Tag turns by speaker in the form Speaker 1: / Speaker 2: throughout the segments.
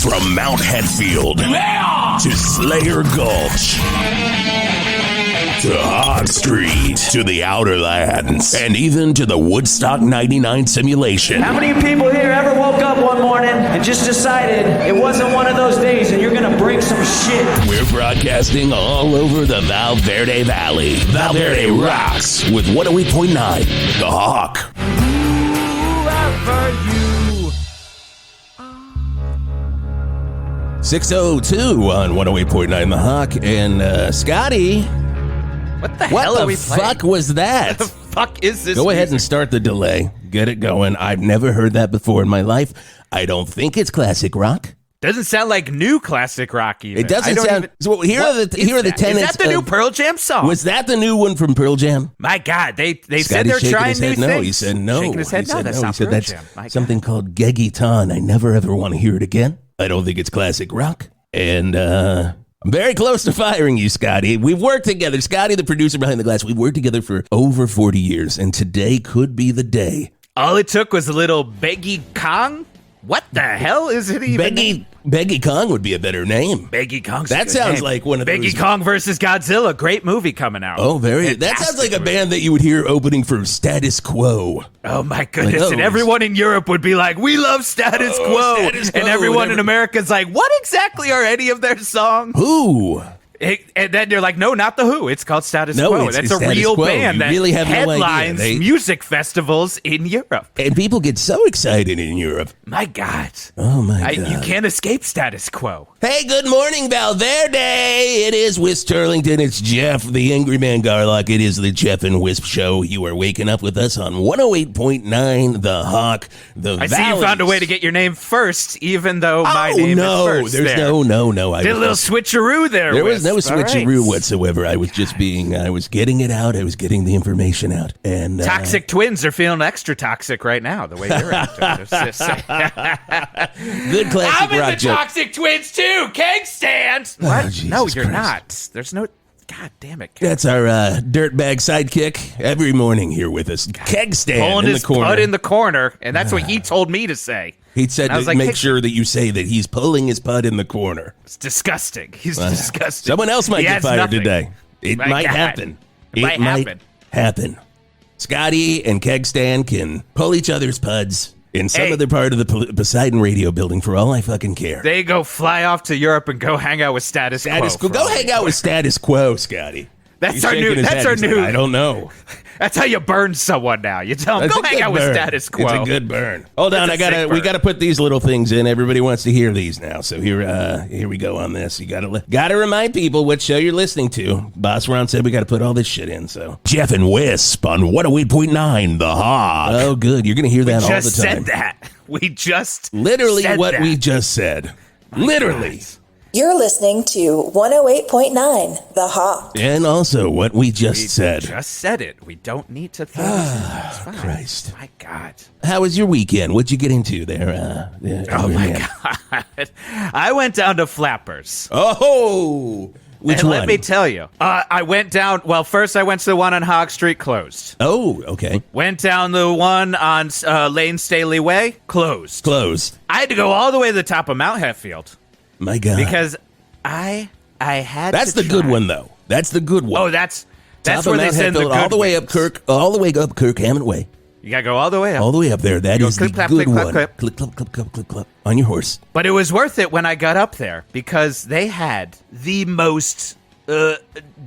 Speaker 1: From Mount Hetfield to Slayer Gulch to Hog Street to the Outer Lands and even to the Woodstock 99 simulation.
Speaker 2: How many people here ever woke up one morning and just decided it wasn't one of those days and you're gonna break some shit?
Speaker 1: We're broadcasting all over the Verde Valley. Verde rocks with 108.9 The Hawk.
Speaker 3: Whoever you
Speaker 1: 602 on 108.9 The Hawk. And Scotty,
Speaker 3: What the hell are we
Speaker 1: what the fuck
Speaker 3: playing?
Speaker 1: was that?
Speaker 3: What the fuck is this?
Speaker 1: Go ahead and
Speaker 3: music?
Speaker 1: start the delay. Get it going. I've never heard that before in my life. I don't think it's classic rock.
Speaker 3: Doesn't sound like new classic rock even.
Speaker 1: It doesn't
Speaker 3: I don't
Speaker 1: sound.
Speaker 3: even-
Speaker 1: So here are
Speaker 3: What
Speaker 1: the
Speaker 3: is
Speaker 1: here are the
Speaker 3: that?
Speaker 1: tenets.
Speaker 3: Is that the new
Speaker 1: of-
Speaker 3: Pearl Jam song?
Speaker 1: Was that the new one from Pearl Jam?
Speaker 3: My God, they said
Speaker 1: Scotty's
Speaker 3: they're
Speaker 1: shaking
Speaker 3: trying
Speaker 1: his
Speaker 3: new
Speaker 1: head
Speaker 3: things.
Speaker 1: no. He said no.
Speaker 3: Shaking his head
Speaker 1: He
Speaker 3: no.
Speaker 1: said
Speaker 3: That's
Speaker 1: no.
Speaker 3: not
Speaker 1: He said
Speaker 3: Pearl
Speaker 1: that's
Speaker 3: Jam. My God.
Speaker 1: something called Gegiton. I never ever want to hear it again. I don't think it's classic rock. And I'm very close to firing you, Scotty. We've worked together. Scotty, the producer behind the glass, we've worked together for over 40 years, and today could be the day.
Speaker 3: All it took was a little Beggy Kong. What the hell is it even?
Speaker 1: Beggy Kong would be a better name.
Speaker 3: Beggy Kong's
Speaker 1: That
Speaker 3: a good
Speaker 1: sounds
Speaker 3: name.
Speaker 1: like one of
Speaker 3: Beggy
Speaker 1: those-
Speaker 3: Kong versus Godzilla. Great movie coming out.
Speaker 1: Oh, very. That
Speaker 3: Fantastic
Speaker 1: sounds like a
Speaker 3: movie.
Speaker 1: band that you would hear opening for Status Quo.
Speaker 3: Oh my goodness!
Speaker 1: Like,
Speaker 3: and
Speaker 1: oh,
Speaker 3: everyone in Europe would be like, "We love Status Quo,"
Speaker 1: Status Quo,
Speaker 3: and everyone
Speaker 1: and
Speaker 3: in America's like, "What exactly are any of their songs?"
Speaker 1: Who?
Speaker 3: And then you're like, "No, not the Who. It's called Status
Speaker 1: No,
Speaker 3: Quo.
Speaker 1: it's
Speaker 3: That's a
Speaker 1: Status
Speaker 3: real
Speaker 1: Quo.
Speaker 3: band
Speaker 1: You
Speaker 3: that
Speaker 1: really have no idea.
Speaker 3: headlines
Speaker 1: They-
Speaker 3: music festivals in Europe."
Speaker 1: And people get so excited in Europe.
Speaker 3: My God!
Speaker 1: Oh, my God.
Speaker 3: You can't escape Status Quo.
Speaker 1: Hey, good morning, Verde. It is Wisp Turlington. It's Jeff, the Angry Man Garlock. It is the Geoff and Whisp show. You are waking up with us on 108.9 The Hawk.
Speaker 3: I see you found a way to get your name first, even though my name is first.
Speaker 1: There's
Speaker 3: there.
Speaker 1: no. I
Speaker 3: Did a little switcheroo there.
Speaker 1: There was no
Speaker 3: Wisp. All
Speaker 1: switcheroo
Speaker 3: right.
Speaker 1: whatsoever. I was just I was getting it out. I was getting the information out. And
Speaker 3: Toxic twins are feeling extra toxic right now, the way you're acting. Just say-
Speaker 1: good classic
Speaker 3: I'm in
Speaker 1: rock
Speaker 3: the
Speaker 1: joke.
Speaker 3: toxic twins too. Keg stand. What?
Speaker 1: Jesus
Speaker 3: No, you're
Speaker 1: Christ.
Speaker 3: not. There's no. God damn it.
Speaker 1: That's our dirtbag sidekick every morning here with us. Keg stand
Speaker 3: Pulling
Speaker 1: in
Speaker 3: his
Speaker 1: the corner.
Speaker 3: pud in the corner, and that's what he told me to say.
Speaker 1: He said
Speaker 3: And I
Speaker 1: to
Speaker 3: was like,
Speaker 1: make
Speaker 3: hey,
Speaker 1: sure that you say that he's pulling his pud in the corner.
Speaker 3: It's disgusting. He's disgusting.
Speaker 1: Someone else might
Speaker 3: He
Speaker 1: get
Speaker 3: has
Speaker 1: fired
Speaker 3: nothing.
Speaker 1: today. It
Speaker 3: My
Speaker 1: might
Speaker 3: God.
Speaker 1: happen.
Speaker 3: It might happen.
Speaker 1: Scotty and Keg Stand can pull each other's puds in some
Speaker 3: Hey.
Speaker 1: other part of the Poseidon radio building for all I fucking care.
Speaker 3: They go fly off to Europe and go hang out with Status Quo.
Speaker 1: Status Quo.
Speaker 3: for
Speaker 1: Go
Speaker 3: all
Speaker 1: hang
Speaker 3: we
Speaker 1: out
Speaker 3: care.
Speaker 1: with Status Quo, Scotty.
Speaker 3: That's
Speaker 1: He's
Speaker 3: our
Speaker 1: shaking
Speaker 3: new.
Speaker 1: his
Speaker 3: That's
Speaker 1: head.
Speaker 3: our
Speaker 1: He's like,
Speaker 3: new.
Speaker 1: I don't know.
Speaker 3: That's how you burn someone now. You tell them,
Speaker 1: That's
Speaker 3: go
Speaker 1: a
Speaker 3: hang
Speaker 1: good
Speaker 3: out with
Speaker 1: burn.
Speaker 3: Status Quo.
Speaker 1: It's a good burn. Hold on,
Speaker 3: It's a sick
Speaker 1: we
Speaker 3: burn.
Speaker 1: gotta put these little things in. Everybody wants to hear these now. So here we go on this. You gotta remind people what show you're listening to. Boss Ron said we gotta put all this shit in. So Geoff and Whisp on 108.9 The Hawk. Oh, good. You're gonna hear that all the time.
Speaker 3: Just said that. We just
Speaker 1: Literally
Speaker 3: said
Speaker 1: what
Speaker 3: that.
Speaker 1: we just said. Literally.
Speaker 4: You're listening to 108.9 The Hawk.
Speaker 1: And also what we just
Speaker 3: We
Speaker 1: said.
Speaker 3: just said it. We don't need to. It's fine.
Speaker 1: Christ.
Speaker 3: My God.
Speaker 1: How was your weekend? What'd you get into there?
Speaker 3: Oh my God. I went down to Flappers.
Speaker 1: Oh, which
Speaker 3: and
Speaker 1: one?
Speaker 3: let me tell you, I went down. Well, first I went to the one on Hog Street, closed.
Speaker 1: Oh, okay.
Speaker 3: Went down the one on Lane Staley Way, closed.
Speaker 1: Close.
Speaker 3: I had to go all the way to the top of Mount Hetfield
Speaker 1: My God.
Speaker 3: because I had.
Speaker 1: That's
Speaker 3: to
Speaker 1: the good
Speaker 3: try.
Speaker 1: one, though. That's the good one.
Speaker 3: Oh, that's
Speaker 1: Top
Speaker 3: where
Speaker 1: of
Speaker 3: they
Speaker 1: Mount
Speaker 3: send the
Speaker 1: Hetfield,
Speaker 3: good
Speaker 1: all the way
Speaker 3: wings.
Speaker 1: all the way up Kirk Hammond Way,
Speaker 3: You gotta go all the way up.
Speaker 1: all the way up there. That
Speaker 3: Go
Speaker 1: is
Speaker 3: clip,
Speaker 1: the
Speaker 3: clap,
Speaker 1: good
Speaker 3: clip, clap,
Speaker 1: one.
Speaker 3: clip.
Speaker 1: Clip, clip, clip, clip, clip, clip. On your horse.
Speaker 3: But it was worth it when I got up there because they had the most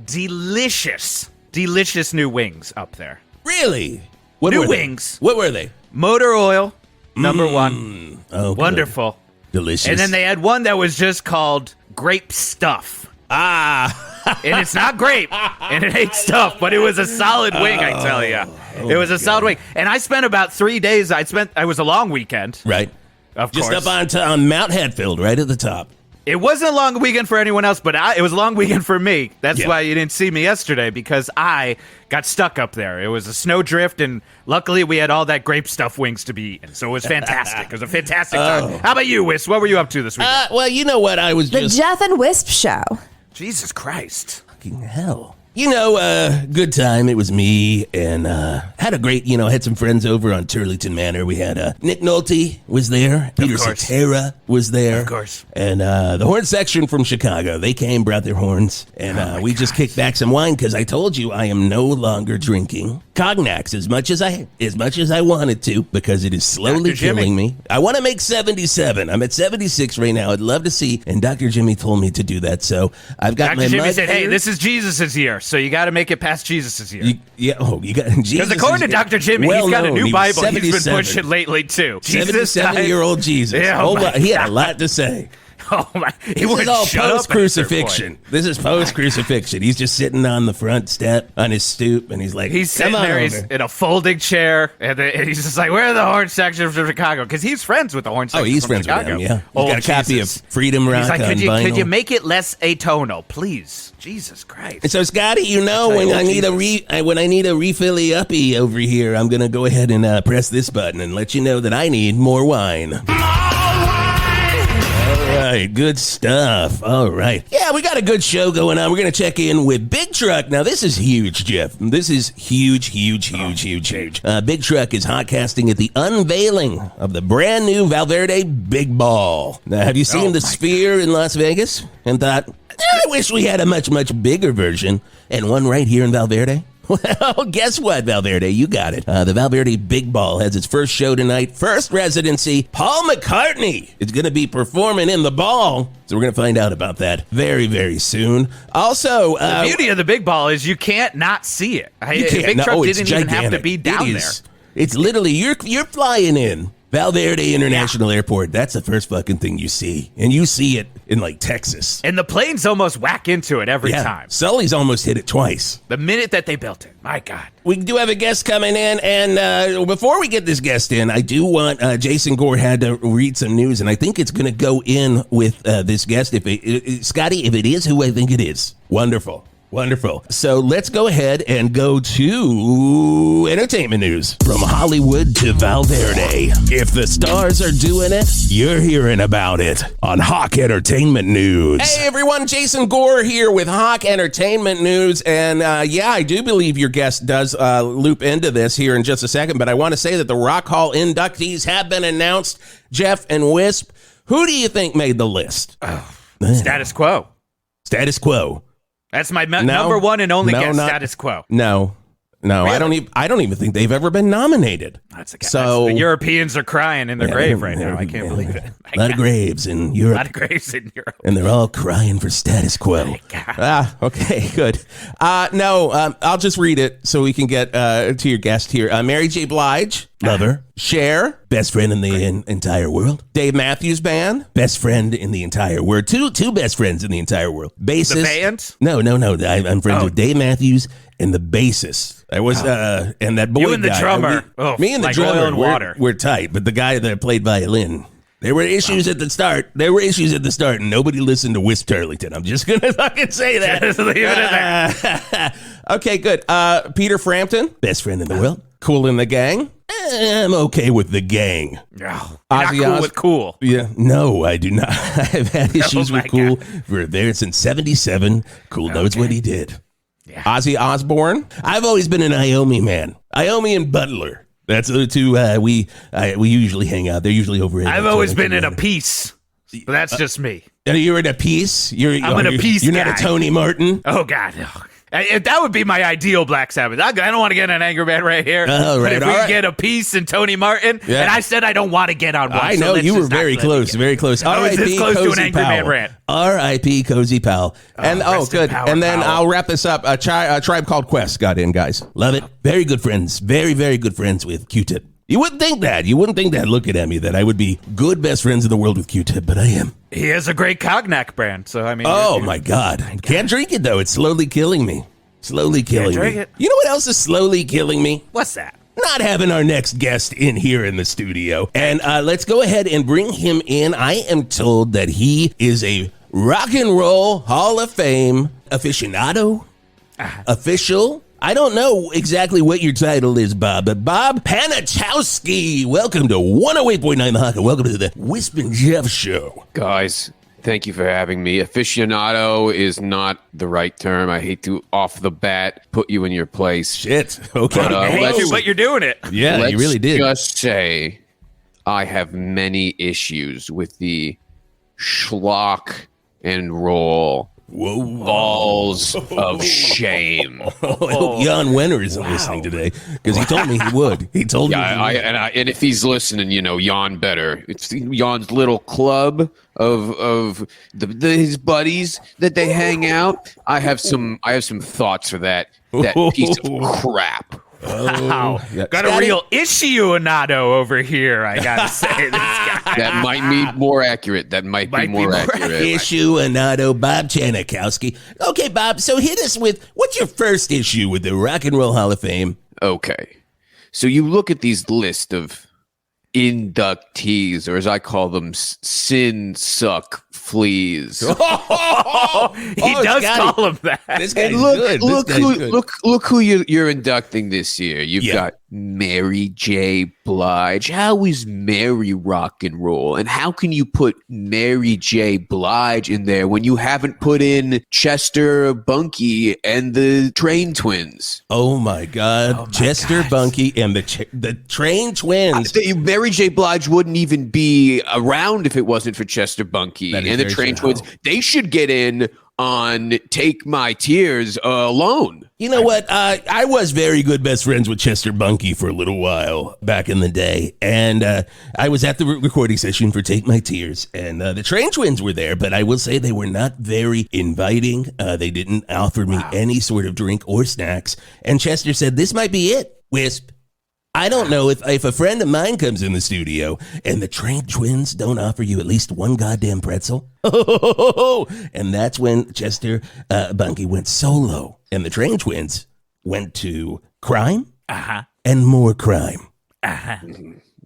Speaker 3: delicious new wings up there.
Speaker 1: Really? What
Speaker 3: New
Speaker 1: were they?
Speaker 3: wings.
Speaker 1: What were they?
Speaker 3: Motor oil, number one.
Speaker 1: Oh, good.
Speaker 3: Wonderful.
Speaker 1: Delicious.
Speaker 3: And then they had one that was just called grape stuff.
Speaker 1: Ah.
Speaker 3: And it's not grape, and it ain't stuff, but it was a solid wing, I tell you. It was a solid wing. And I spent about 3 days. I was a long weekend,
Speaker 1: Right.
Speaker 3: of
Speaker 1: Just
Speaker 3: course.
Speaker 1: up on Mount Hetfield, right at the top.
Speaker 3: It wasn't a long weekend for anyone else, but it was a long weekend for me. That's
Speaker 1: Yeah.
Speaker 3: why you didn't see me yesterday, because I got stuck up there. It was a snowdrift, and luckily we had all that grape stuff wings to be eaten, so it was fantastic. It was a fantastic time. How about you, Wis? What were you up to this weekend?
Speaker 1: Well, you know what? I was
Speaker 4: The
Speaker 1: just
Speaker 4: Geoff and Whisp Show.
Speaker 3: Jesus Christ.
Speaker 1: fucking hell. Good time. It was me, and had a great, had some friends over on Turlington Manor. We had Nick Nolte was there. Peter Cetera was there.
Speaker 3: Of course.
Speaker 1: And the horn section from Chicago. They came, brought their horns, and we just kicked back some wine because I told you I am no longer drinking cognacs as much as I wanted to because it is slowly killing me. I want to make 77. I'm at 76 right now. I'd love to see, and Dr. Jimmy told me to do that, so I've got
Speaker 3: Dr.
Speaker 1: my
Speaker 3: Jimmy said,
Speaker 1: here.
Speaker 3: hey, this is Jesus' year, so you got to make it past Jesus' year.
Speaker 1: You got Jesus.
Speaker 3: Because according to Dr. Jimmy, he's got a new Bible he's been pushing lately, too.
Speaker 1: 77-year-old Jesus.
Speaker 3: Yeah,
Speaker 1: he had a lot to say.
Speaker 3: Oh my!
Speaker 1: This is all post-crucifixion. This is post-crucifixion. He's just sitting on the front step on his stoop, and he's like,
Speaker 3: he's sitting there, he's in a folding chair, and he's just like, where are the horn sections from Chicago? Because he's friends with the horn sections from Chicago.
Speaker 1: With them, yeah. He's got a copy of Freedom Rock on vinyl.
Speaker 3: Could you make it less atonal, please? Jesus Christ.
Speaker 1: And so, Scotty, when I need a refill-y uppy over here, I'm going to go ahead and press this button and let you know that I need more wine. All right, good stuff. All right. Yeah, we got a good show going on. We're going to check in with Big Truck. Now, this is huge, Jeff. This is huge. Big Truck is hotcasting at the unveiling of the brand new Verde Big Ball. Now, have you seen the Sphere in Las Vegas and thought, I wish we had a much, much bigger version and one right here in Valverde? Well, guess what, Valverde? You got it. The Valverde Big Ball has its first show tonight, first residency. Paul McCartney is going to be performing in the ball, so we're going to find out about that very, very soon. Also,
Speaker 3: the beauty of the Big Ball is you can't not see it. Big Truck didn't even have to be down there.
Speaker 1: It's literally, you're flying in Valverde International Airport. That's the first fucking thing you see. And you see it in, Texas.
Speaker 3: And the planes almost whack into it every time.
Speaker 1: Sully's almost hit it twice.
Speaker 3: The minute that they built it. My God.
Speaker 1: We do have a guest coming in. And before we get this guest in, I do want Jason Gore had to read some news. And I think it's going to go in with this guest. Scotty, if it is who I think it is. Wonderful. So let's go ahead and go to entertainment news. From Hollywood to Valverde. If the stars are doing it, you're hearing about it on Hawk Entertainment News. Hey everyone, Jason Gore here with Hawk Entertainment News. And I do believe your guest does loop into this here in just a second. But I want to say that the Rock Hall inductees have been announced. Geoff and Whisp. Who do you think made the list?
Speaker 3: Status Quo.
Speaker 1: Status Quo.
Speaker 3: That's my number one and only guess. Status Quo.
Speaker 1: No, really? I don't even think they've ever been nominated.
Speaker 3: The Europeans are crying in their grave right now. I can't believe it.
Speaker 1: A lot of graves in Europe. And they're all crying for Status Quo. Okay, good. I'll just read it so we can get to your guest here. Mary J. Blige, lover. Cher, best friend in the entire world. Dave Matthews Band, best friend in the entire world. Two best friends in the entire world. Bassist.
Speaker 3: The band?
Speaker 1: No. I'm friends with Dave Matthews and the bassist. I was and that boy
Speaker 3: you and the
Speaker 1: guy.
Speaker 3: drummer.
Speaker 1: Me and the
Speaker 3: like
Speaker 1: drummer.
Speaker 3: Oil and water.
Speaker 1: We're tight, but the guy that played violin. There were issues at the start. And nobody listened to Whisp Turlington. I'm just gonna fucking say that.
Speaker 3: Just leave it in there.
Speaker 1: Okay, good. Peter Frampton, best friend in the world. Cool in the Gang. I'm okay with the Gang.
Speaker 3: No, not cool with Cool.
Speaker 1: Yeah, no, I do not. I've had issues with Cool for there since '77. Cool knows what he did. Yeah. Ozzy Osbourne. I've always been an Iommi man. Iommi and Butler. That's the two we usually hang out. They're usually over here.
Speaker 3: I've always been in a piece. But that's just me.
Speaker 1: You're in a piece? I'm
Speaker 3: in a piece.
Speaker 1: You're
Speaker 3: guy.
Speaker 1: not a Tony Martin?
Speaker 3: Oh, God. No. That would be my ideal Black Sabbath. I don't want to get an Angry Man right here.
Speaker 1: Oh, right.
Speaker 3: But if we get a piece in Tony Martin, and I said I don't want to get on one.
Speaker 1: I know, you were very close, very close.
Speaker 3: I was this close to an Angry Man rant.
Speaker 1: R.I.P. Cozy Pal. And good. And then I'll wrap this up. A Tribe Called Quest got in, guys. Love it. Very good friends. Very, very good friends with Q-Tip. You wouldn't think that. Looking at me, that I would be good best friends in the world with Q-Tip, but I am.
Speaker 3: He has a great cognac brand, so I mean.
Speaker 1: Oh, my God. Can't drink it, though. It's slowly killing me. Slowly killing me.
Speaker 3: It.
Speaker 1: You know what else is slowly killing me?
Speaker 3: What's that?
Speaker 1: Not having our next guest in here in the studio. And let's go ahead and bring him in. I am told that he is a Rock and Roll Hall of Fame aficionado, official. I don't know exactly what your title is, Bob, but Bob Panachowski, welcome to 108.9 The Hawk, and welcome to the Whisp and Jeff Show.
Speaker 5: Guys, Thank you for having me. Aficionado is not the right term. I hate to, off the bat, put you in your place.
Speaker 1: Shit. Okay.
Speaker 3: But you're doing it.
Speaker 1: Yeah, you really did.
Speaker 5: Just say I have many issues with the schlock and roll balls of shame.
Speaker 1: I hope Jan Wenner isn't listening today because he told me he would. He told me.
Speaker 5: And if he's listening, Jan better. It's Jan's little club of his buddies that they hang out. I have some thoughts for that piece of crap.
Speaker 3: Wow. Got a real aficionado over here, I gotta say. This guy.
Speaker 5: That might be more accurate. That might be more accurate.
Speaker 1: Aficionado Bob Panachowski. Okay, Bob, so hit us with, what's your first issue with the Rock and Roll Hall of Fame?
Speaker 5: Okay. So you look at these list of inductees, or as I call them, sin suck fleas.
Speaker 3: He does call them that.
Speaker 1: This guy's
Speaker 5: And
Speaker 1: good.
Speaker 5: look who you're inducting this year. You've got Mary J. Blige. How is Mary rock and roll? And how can you put Mary J. Blige in there when you haven't put in Chester Bunky and the Train Twins?
Speaker 1: Oh my God. Chester Bunky and the Train Twins.
Speaker 5: Mary J. Blige wouldn't even be around if it wasn't for Chester Bunky and the Train Twins. They should get in on Take My Tears alone.
Speaker 1: You know what? I was very good best friends with Chester Bunky for a little while back in the day. And I was at the recording session for Take My Tears. And the Train Twins were there, but I will say they were not very inviting. They didn't offer me any sort of drink or snacks. And Chester said, this might be it, Wisp. I don't know if a friend of mine comes in the studio and the Train Twins don't offer you at least one goddamn pretzel. And that's when Chester Bunky went solo. And the Train Twins went to crime and more crime.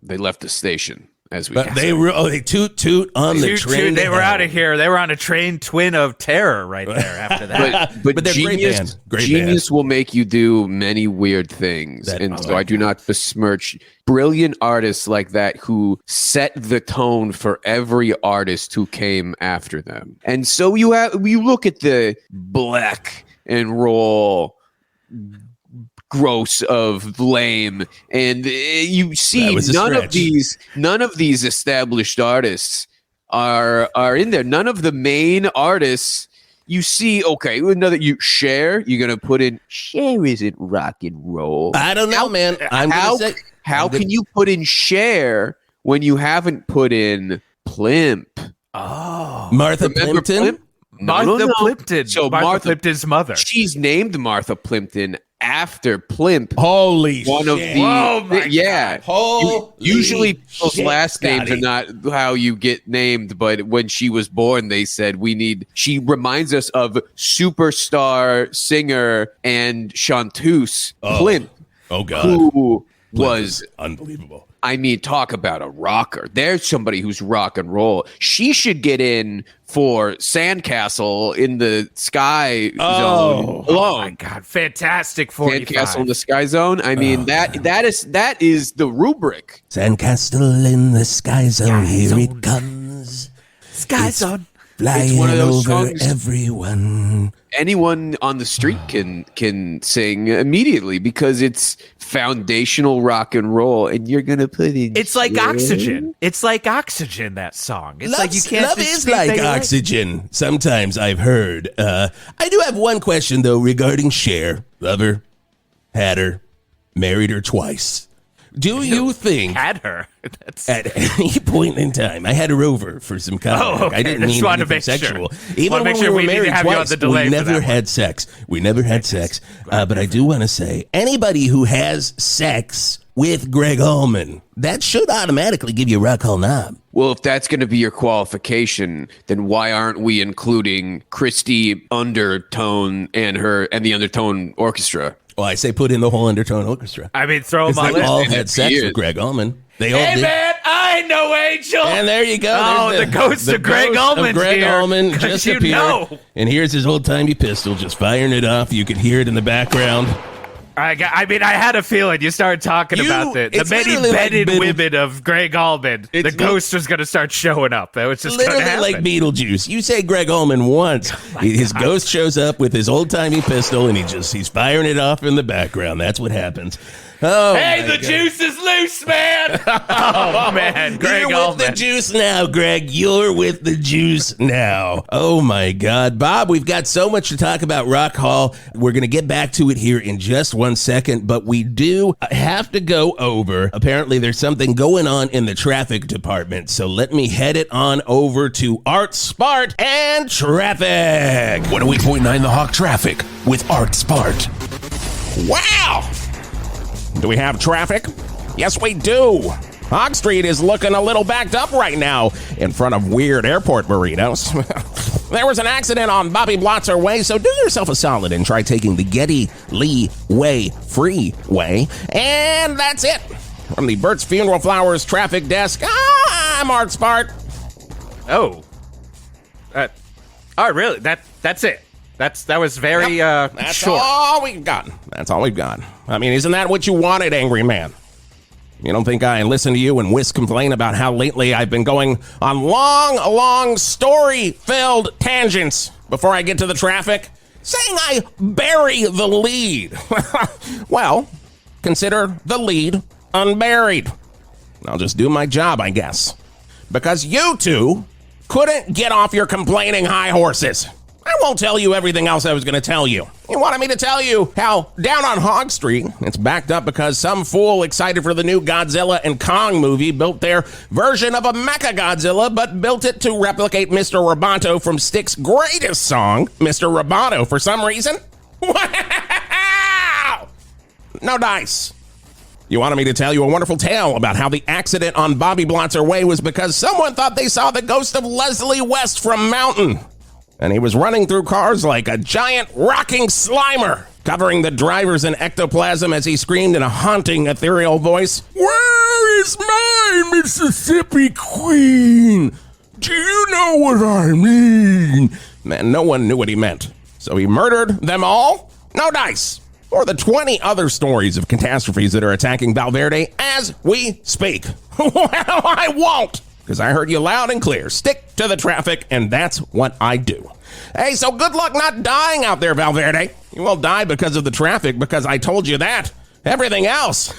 Speaker 5: They left the station. As we
Speaker 1: But they were they toot on the train.
Speaker 3: They were out of here. They were on a train twin of terror right there after that.
Speaker 5: But
Speaker 1: they're
Speaker 5: genius,
Speaker 1: great band.
Speaker 5: will make you do many weird things. I do not besmirch brilliant artists like that who set the tone for every artist who came after them. And so you look at the black and roll gross of lame, and you see none of these established artists are in there. None of the main artists you see. Okay, another Cher. You're gonna put in Cher isn't rock and roll.
Speaker 1: I don't know, man.
Speaker 5: How can you put in Cher when you haven't put in Plimp?
Speaker 1: Oh, Martha
Speaker 5: Remember
Speaker 1: Plimpton.
Speaker 3: Martha Plimpton.
Speaker 5: So
Speaker 3: Martha Plimpton's mother.
Speaker 5: She's named Martha Plimpton after Plimp.
Speaker 1: Holy
Speaker 5: one
Speaker 1: shit.
Speaker 5: of the
Speaker 3: Oh my
Speaker 5: yeah.
Speaker 1: Holy
Speaker 5: Usually people's
Speaker 1: shit,
Speaker 5: last names
Speaker 1: Scotty.
Speaker 5: are not how you get named, but when she was born, they said she reminds us of superstar singer and chanteuse Plimp.
Speaker 1: Oh God.
Speaker 5: Who
Speaker 1: Plimp
Speaker 5: was
Speaker 1: is unbelievable.
Speaker 5: I mean, talk about a rocker. There's somebody who's rock and roll. She should get in for Sandcastle in the Sky Zone alone.
Speaker 3: Oh my God, fantastic 45.
Speaker 5: Sandcastle in the Sky Zone. I mean, that is the rubric.
Speaker 1: Sandcastle in the Sky Zone, here it comes.
Speaker 3: Sky Zone.
Speaker 1: Flying
Speaker 5: It's one of those
Speaker 1: over
Speaker 5: songs-
Speaker 1: everyone.
Speaker 5: Anyone on the street can sing immediately because it's foundational rock and roll, and you're gonna put in.
Speaker 3: It's like oxygen. It's like oxygen. That song. It's like you can't.
Speaker 1: Love
Speaker 3: just
Speaker 1: is
Speaker 3: speak
Speaker 1: like
Speaker 3: that you
Speaker 1: oxygen. Sometimes I've heard. I do have one question though regarding Cher. Love her, had her, married her twice. Do you think
Speaker 3: Had her. That's
Speaker 1: at any point in time I had her over for some contact?
Speaker 3: Oh, okay.
Speaker 1: I didn't
Speaker 3: Just
Speaker 1: mean
Speaker 3: wanted to
Speaker 1: anything
Speaker 3: make sure.
Speaker 1: sexual.
Speaker 3: Wanted
Speaker 1: Even
Speaker 3: to
Speaker 1: when
Speaker 3: make sure
Speaker 1: we
Speaker 3: we
Speaker 1: were
Speaker 3: didn't
Speaker 1: married
Speaker 3: have you on
Speaker 1: twice,
Speaker 3: the delay
Speaker 1: we
Speaker 3: for
Speaker 1: never
Speaker 3: that
Speaker 1: had sex. We never had sex. But I do want to say anybody who has sex with Greg Allman, that should automatically give you a rock hall knob.
Speaker 5: Well, if that's going to be your qualification, then why aren't we including Christy Undertone and the Undertone Orchestra?
Speaker 1: Well, I say put in the whole Undertone Orchestra.
Speaker 3: I mean, throw them
Speaker 1: Because
Speaker 3: on
Speaker 1: they
Speaker 3: list.
Speaker 1: all
Speaker 5: They
Speaker 1: had sex
Speaker 5: did.
Speaker 1: with Greg Allman. They all
Speaker 3: Hey
Speaker 1: did.
Speaker 3: man, I know Angel.
Speaker 1: And there you go.
Speaker 3: Oh,
Speaker 1: There's
Speaker 3: the ghost of Greg Allman's
Speaker 1: Greg
Speaker 3: here.
Speaker 1: Allman
Speaker 3: 'Cause
Speaker 1: just
Speaker 3: you
Speaker 1: appeared.
Speaker 3: know.
Speaker 1: And here's his old-timey pistol just firing it off. You could hear it in the background.
Speaker 3: I mean, I had a feeling you started talking about the many bedded women of Greg Allman. The ghost was going to start showing up. That was just
Speaker 1: literally like Beetlejuice. You say Greg Allman once, his ghost shows up with his old-timey pistol, and he's firing it off in the background. That's what happens. Oh,
Speaker 3: hey, the juice is loose, man. Oh, man. Greg
Speaker 1: You're
Speaker 3: Allman.
Speaker 1: with the juice now, Greg. You're with the juice now. Oh, my God. Bob, we've got so much to talk about Rock Hall. We're going to get back to it here in just 1 second, but we do have to go over. Apparently, there's something going on in the traffic department, so let me head it on over to Art Spart and Traffic.
Speaker 6: 108.9 The Hawk Traffic with Art Spart.
Speaker 1: Wow! Do we have traffic? Yes, we do. Hog Street is looking a little backed up right now in front of Weird Airport Burritos. There was an accident on Bobby Blotzer Way, so do yourself a solid and try taking the Getty Lee Way Freeway. And that's it. From the Burt's Funeral Flowers traffic desk, I'm Art Spart.
Speaker 3: Oh, really? That's it. That was very
Speaker 1: That's
Speaker 3: short.
Speaker 1: all we've got. That's all we've got. I mean, isn't that what you wanted, Angry Man? You don't think I listen to you and Whisk complain about how lately I've been going on long story-filled tangents before I get to the traffic? Saying I bury the lead. Well, consider the lead unburied. I'll just do my job, I guess. Because you two couldn't get off your complaining high horses. I won't tell you everything else I was going to tell you. You wanted me to tell you how down on Hog Street, it's backed up because some fool excited for the new Godzilla and Kong movie built their version of a Mechagodzilla, but built it to replicate Mr. Roboto from Styx's greatest song, Mr. Roboto, for some reason. Wow! No dice. You wanted me to tell you a wonderful tale about how the accident on Bobby Blotzer Way was because someone thought they saw the ghost of Leslie West from Mountain. And he was running through cars like a giant rocking Slimer, covering the drivers in ectoplasm as he screamed in a haunting, ethereal voice, "Where is my Mississippi Queen? Do you know what I mean?" Man, no one knew what he meant. So he murdered them all? No dice. Or the 20 other stories of catastrophes that are attacking Verde as we speak. Well, I won't. Because I heard you loud and clear. Stick to the traffic, and that's what I do. Hey, so good luck not dying out there, Valverde. You will die because of the traffic, because I told you that. Everything else,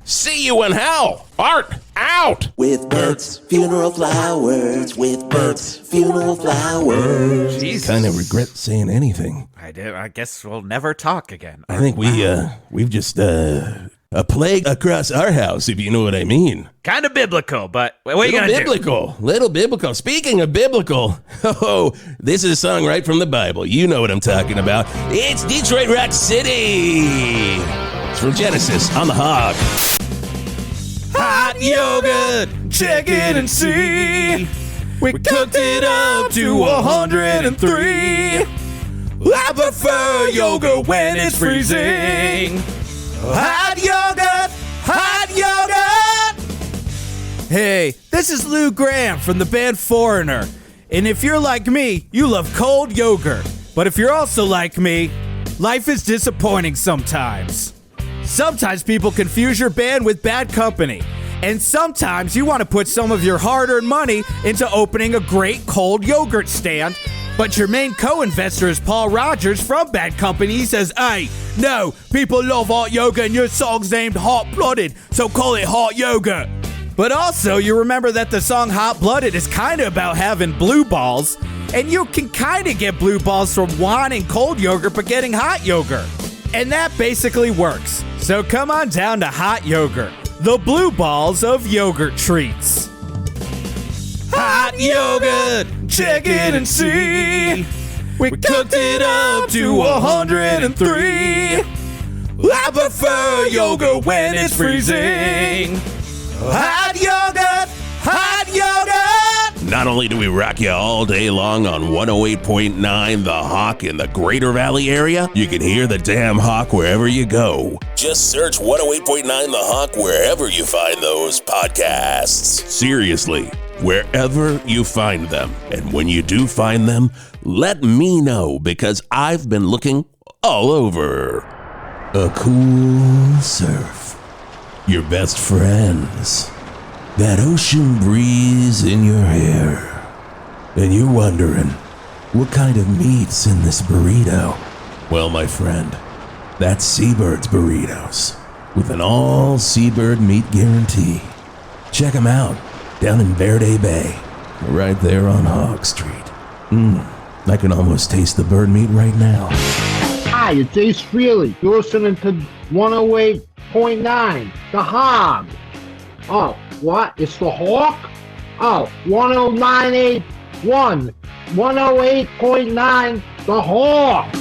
Speaker 1: see you in hell. Art, out.
Speaker 7: With Burt's Funeral Flowers, with Burt's Funeral Flowers.
Speaker 3: Jesus.
Speaker 1: Kind of regret saying anything.
Speaker 3: I guess we'll never talk again.
Speaker 1: I think we've just, a plague across our house, if you know what I mean.
Speaker 3: Kind of biblical, but what are you going to do?
Speaker 1: Little biblical. Speaking of biblical, this is a song right from the Bible. You know what I'm talking about. It's Detroit Rock City. It's from Genesis on the Hog.
Speaker 3: Hot yogurt, check it and see. We cooked it up to 103. I prefer yogurt when it's freezing. Hot yogurt, hot yogurt. Hey, this is Lou Graham from the band Foreigner. And if you're like me, you love cold yogurt. But if you're also like me, life is disappointing sometimes. Sometimes people confuse your band with bad company. And sometimes you want to put some of your hard-earned money into opening a great cold yogurt stand. But your main co-investor is Paul Rogers from Bad Company. He says, "Hey, no, people love hot yogurt and your song's named Hot Blooded, so call it Hot Yogurt." But also, you remember that the song Hot Blooded is kind of about having blue balls. And you can kind of get blue balls from wanting cold yogurt but getting hot yogurt. And that basically works. So come on down to Hot Yogurt, the blue balls of yogurt treats. Hot yogurt, check it and see. We cooked it up to 103. I prefer yogurt when it's freezing. Hot yogurt, hot yogurt.
Speaker 1: Not only do we rock you all day long on 108.9 The Hawk in the Greater Valley area, you can hear the damn Hawk wherever you go. Just search 108.9 The Hawk wherever you find those podcasts. Seriously, wherever you find them. And when you do find them, let me know, because I've been looking all over. A cool surf. Your best friends. That ocean breeze in your hair. And you're wondering, what kind of meat's in this burrito? Well, my friend, that's SEABIRDS burritos. With an all seabird meat guarantee. Check them out down in Verde Bay. Right there on Hog Street. I can almost taste the bird meat right now.
Speaker 8: Hi, it's Ace Frehley. You're listening to 108.9, The Hog. Oh, what? It's The Hawk? Oh, 109.81, 108.9, The Hawk.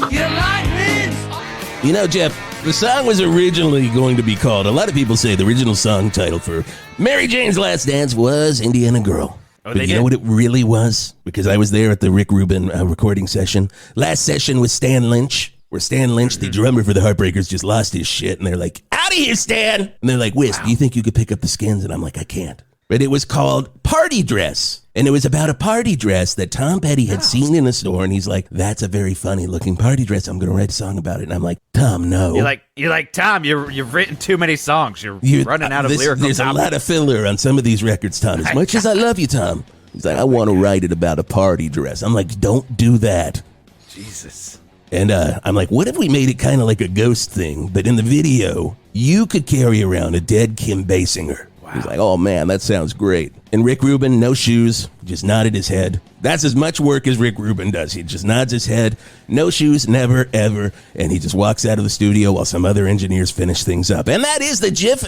Speaker 1: You know, Jeff, the song was originally going to be called, a lot of people say the original song title for Mary Jane's Last Dance was Indiana Girl.
Speaker 3: Oh,
Speaker 1: but you know what it really was? Because I was there at the Rick Rubin recording session. Last session with Stan Lynch, where Stan Lynch, the drummer for the Heartbreakers, just lost his shit. And they're like, out of here, Stan! And they're like, Wisp, do you think you could pick up the skins? And I'm like, I can't. But it was called Party Dress. And it was about a party dress that Tom Petty had seen in a store. And he's like, that's a very funny looking party dress. I'm going to write a song about it. And I'm like, Tom, no.
Speaker 3: You're like Tom, you've written too many songs. You're running out of lyrical
Speaker 1: There's
Speaker 3: topics.
Speaker 1: a lot of filler on some of these records, Tom. As much as I love you, Tom. He's like, I want to write it about a party dress. I'm like, don't do that.
Speaker 3: Jesus.
Speaker 1: And I'm like, what if we made it kind of like a ghost thing? But in the video, you could carry around a dead Kim Basinger. Wow. He's like, oh man, that sounds great. And Rick Rubin, no shoes, just nodded his head. That's as much work as Rick Rubin does. He just nods his head, no shoes, never, ever. And he just walks out of the studio while some other engineers finish things up. And that is the Geoff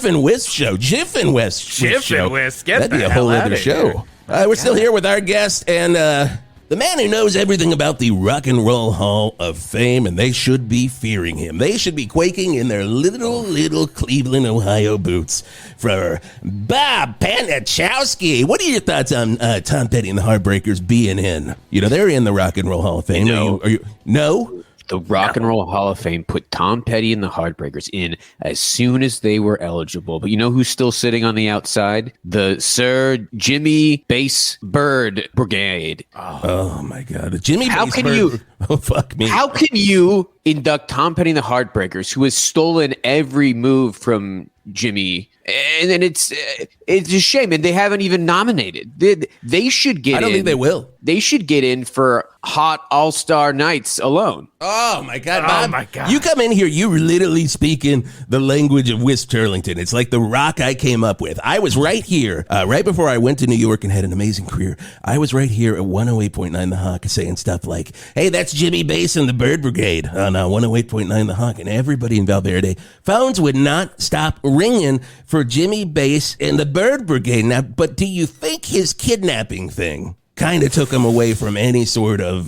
Speaker 1: and Whisp show. Geoff and Whisp show. That'd be a whole other show. We're still here with our guest and the man who knows everything about the Rock and Roll Hall of Fame, and they should be fearing him. They should be quaking in their little Cleveland, Ohio boots. For Bob Panachowski. What are your thoughts on Tom Petty and the Heartbreakers being in? You know, they're in the Rock and Roll Hall of Fame. Are you no?
Speaker 5: The Rock and Roll Hall of Fame put Tom Petty and the Heartbreakers in as soon as they were eligible. But you know who's still sitting on the outside? The Sir Jimmy Bass Bird Brigade.
Speaker 1: Oh my God. Jimmy
Speaker 5: How
Speaker 1: Bass
Speaker 5: can
Speaker 1: Bird.
Speaker 5: you-
Speaker 1: Oh, fuck me.
Speaker 5: How can you induct Tom Petty and the Heartbreakers, who has stolen every move from Jimmy? And then it's a shame, and they haven't even nominated. They should get in.
Speaker 1: I don't think they will.
Speaker 5: They should get in for Hot All-Star Nights alone.
Speaker 1: Oh my God,
Speaker 3: Oh,
Speaker 1: Bob.
Speaker 3: my God.
Speaker 1: You come in here, you literally speaking the language of Wisp Turlington. It's like the rock I came up with. I was right here, right before I went to New York and had an amazing career. I was right here at 108.9 The Hawk saying stuff like, hey, that's Jimmy Bass and the Bird Brigade on 108.9 The Hawk. And everybody in Valverde, phones would not stop ringing for Jimmy Bass and the Bird Brigade. Now, but do you think his kidnapping thing kind of took him away from any sort of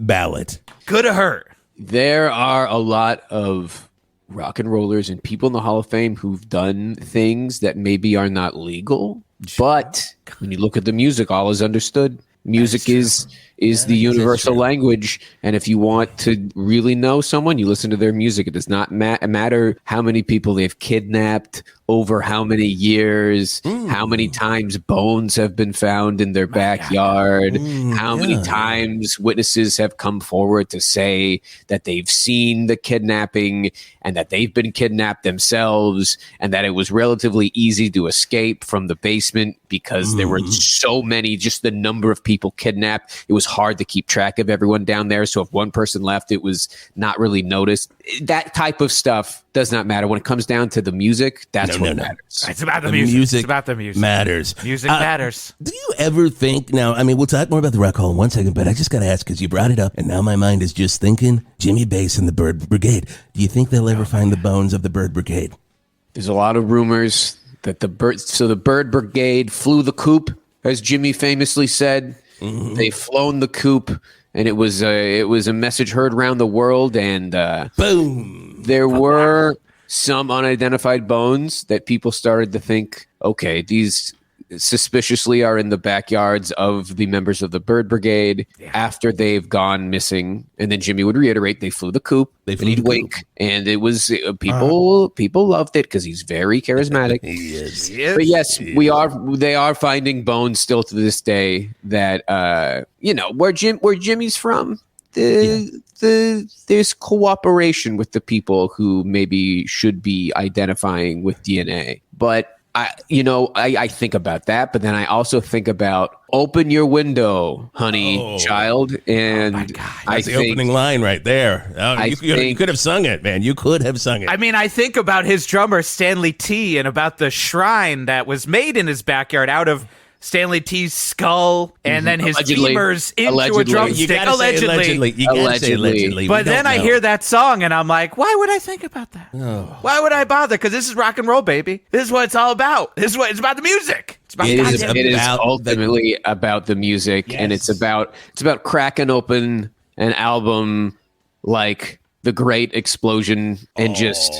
Speaker 1: ballot?
Speaker 3: Could have hurt.
Speaker 5: There are a lot of rock and rollers and people in the Hall of Fame who've done things that maybe are not legal. But when you look at the music, all is understood. Music is the universal language. And if you want to really know someone, you listen to their music. It does not matter how many people they've kidnapped over how many years, how many times bones have been found in their backyard, how many times witnesses have come forward to say that they've seen the kidnapping and that they've been kidnapped themselves and that it was relatively easy to escape from the basement because there were so many, just the number of people kidnapped. It was hard to keep track of everyone down there. So if one person left, it was not really noticed. That type of stuff does not matter. When it comes down to the music, that's what matters.
Speaker 3: It's about the music. It's about the music.
Speaker 1: Matters.
Speaker 3: Music matters.
Speaker 1: Do you ever think, now, I mean, we'll talk more about the Rock Hall in 1 second, but I just got to ask because you brought it up and now my mind is just thinking Jimmy Bass and the Bird Brigade. Do you think they'll ever find the bones of the Bird Brigade?
Speaker 5: There's a lot of rumors that the Bird Brigade flew the coop, as Jimmy famously said. They've flown the coop, and it was a message heard around the world. And
Speaker 1: boom,
Speaker 5: there were some unidentified bones that people started to think, okay, these suspiciously are in the backyards of the members of the Bird Brigade after they've gone missing. And then Jimmy would reiterate they flew the coop, and he'd wink. And it was people loved it because he's very charismatic.
Speaker 1: He is.
Speaker 5: But yes, they are finding bones still to this day that where Jimmy's from. there's cooperation with the people who maybe should be identifying with DNA. But I think about that, but then I also think about open your window, honey, child. And
Speaker 1: that's the opening line right there. Oh, you could have sung it, man. You could have sung it.
Speaker 3: I mean, I think about his drummer, Stanley T, and about the shrine that was made in his backyard out of Stanley T's skull and then his femurs into a drumstick.
Speaker 1: Allegedly. You gotta say allegedly.
Speaker 3: But then I hear that song and I'm like, why would I think about that? Oh. Why would I bother? Because this is rock and roll, baby. This is what it's all about. This is what it's about, the music.
Speaker 5: It is ultimately about the music, and it's about cracking open an album like The Great Explosion and just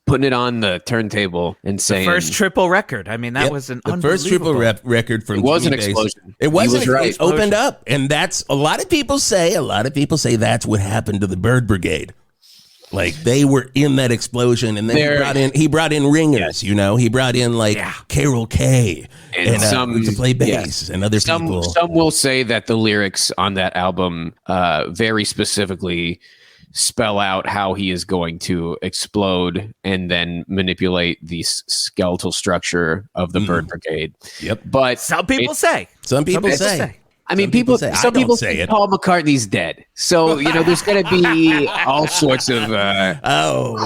Speaker 5: putting it on the turntable and saying...
Speaker 3: The first triple record. I mean, that was an unbelievable...
Speaker 1: The first triple record from...
Speaker 5: It was an explosion.
Speaker 1: It wasn't. It opened up. And that's... A lot of people say that's what happened to the Bird Brigade. Like, they were in that explosion, and then he brought in ringers, you know? He brought in, Carol Kay and some to play bass and other people.
Speaker 5: Some will say that the lyrics on that album very specifically spell out how he is going to explode and then manipulate the skeletal structure of the Bird Brigade.
Speaker 1: Yep.
Speaker 5: But
Speaker 3: some people say.
Speaker 1: Some people say.
Speaker 5: I mean, some people say Paul McCartney's dead. So, there's going to be all sorts of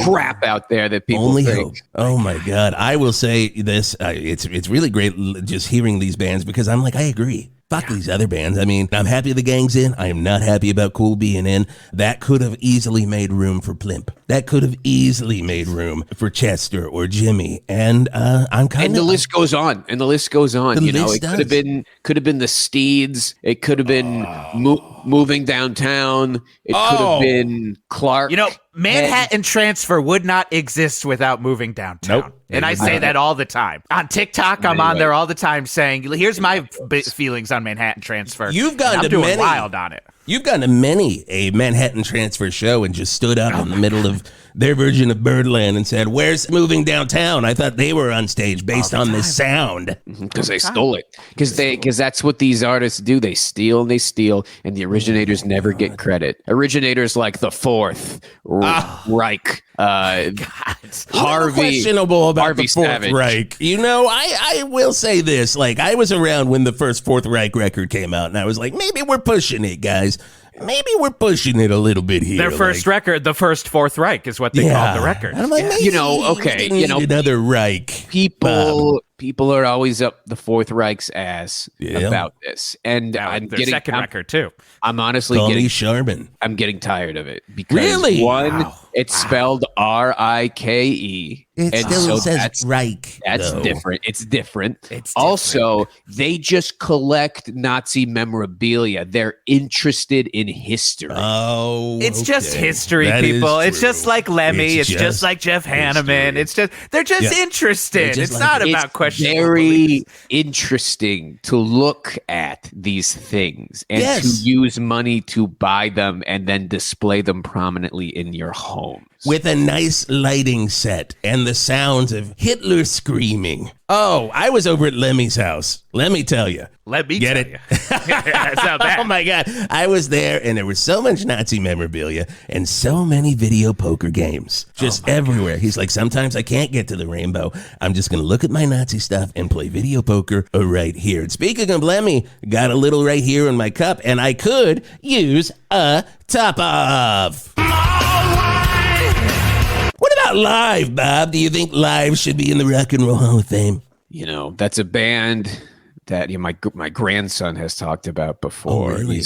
Speaker 5: crap out there that people think.
Speaker 1: Hope. Oh, my God. I will say this. It's really great just hearing these bands because I'm like, I agree. Fuck these other bands. I mean, I'm happy the gang's in. I am not happy about Cool being in. That could have easily made room for Plimp. That could have easily made room for Chester or Jimmy. And I'm kind of...
Speaker 5: And the list goes on. It could have been the Steeds. It could have been moving downtown. It could have been Clark.
Speaker 3: Manhattan Transfer would not exist without moving downtown.
Speaker 1: Nope.
Speaker 3: And I say that all the time. On TikTok, I'm on there all the time saying, here's my feelings on Manhattan Transfer. I'm doing wild on it.
Speaker 1: You've gone to many a Manhattan Transfer show and just stood up in the middle of their version of Birdland and said, where's moving downtown? I thought they were on stage based on this sound.
Speaker 5: Because they stole it. Because that's what these artists do. They steal, and the originators never get credit. Originators like the Fourth Reich, Harvey,
Speaker 1: questionable about
Speaker 5: Harvey
Speaker 1: the Fourth
Speaker 5: Savage.
Speaker 1: Reich. I will say this. Like, I was around when the first Fourth Reich record came out, and I was like, maybe we're pushing it, guys. Maybe we're pushing it a little bit here.
Speaker 3: Their first record, the first Fourth Reich, is what they called the record.
Speaker 1: I'm like, another Reich.
Speaker 5: People are always up the Fourth Reich's ass about this, and I'm getting
Speaker 3: second record too.
Speaker 5: I'm honestly I'm getting tired of it because it's spelled Rike.
Speaker 1: It still says Reich.
Speaker 5: That's different. It's different. Also, they just collect Nazi memorabilia. They're interested in history.
Speaker 1: Oh,
Speaker 3: it's just history, people. It's just like Lemmy. It's just like Jeff Hanneman. They're just interested. It's not about questioning.
Speaker 5: Very interesting to look at these things and to use money to buy them and then display them prominently in your home.
Speaker 1: With a nice lighting set and the sounds of Hitler screaming. Oh, I was over at Lemmy's house. Let me tell you.
Speaker 3: Get it? That's not bad.
Speaker 1: Oh, my God. I was there, and there was so much Nazi memorabilia and so many video poker games just everywhere. God. He's like, sometimes I can't get to the rainbow. I'm just going to look at my Nazi stuff and play video poker right here. And speaking of Lemmy, got a little right here in my cup, and I could use a top-off. What about Live, Bob? Do you think Live should be in the Rock and Roll Hall of Fame?
Speaker 5: That's a band that my grandson has talked about before.
Speaker 1: Oh, really?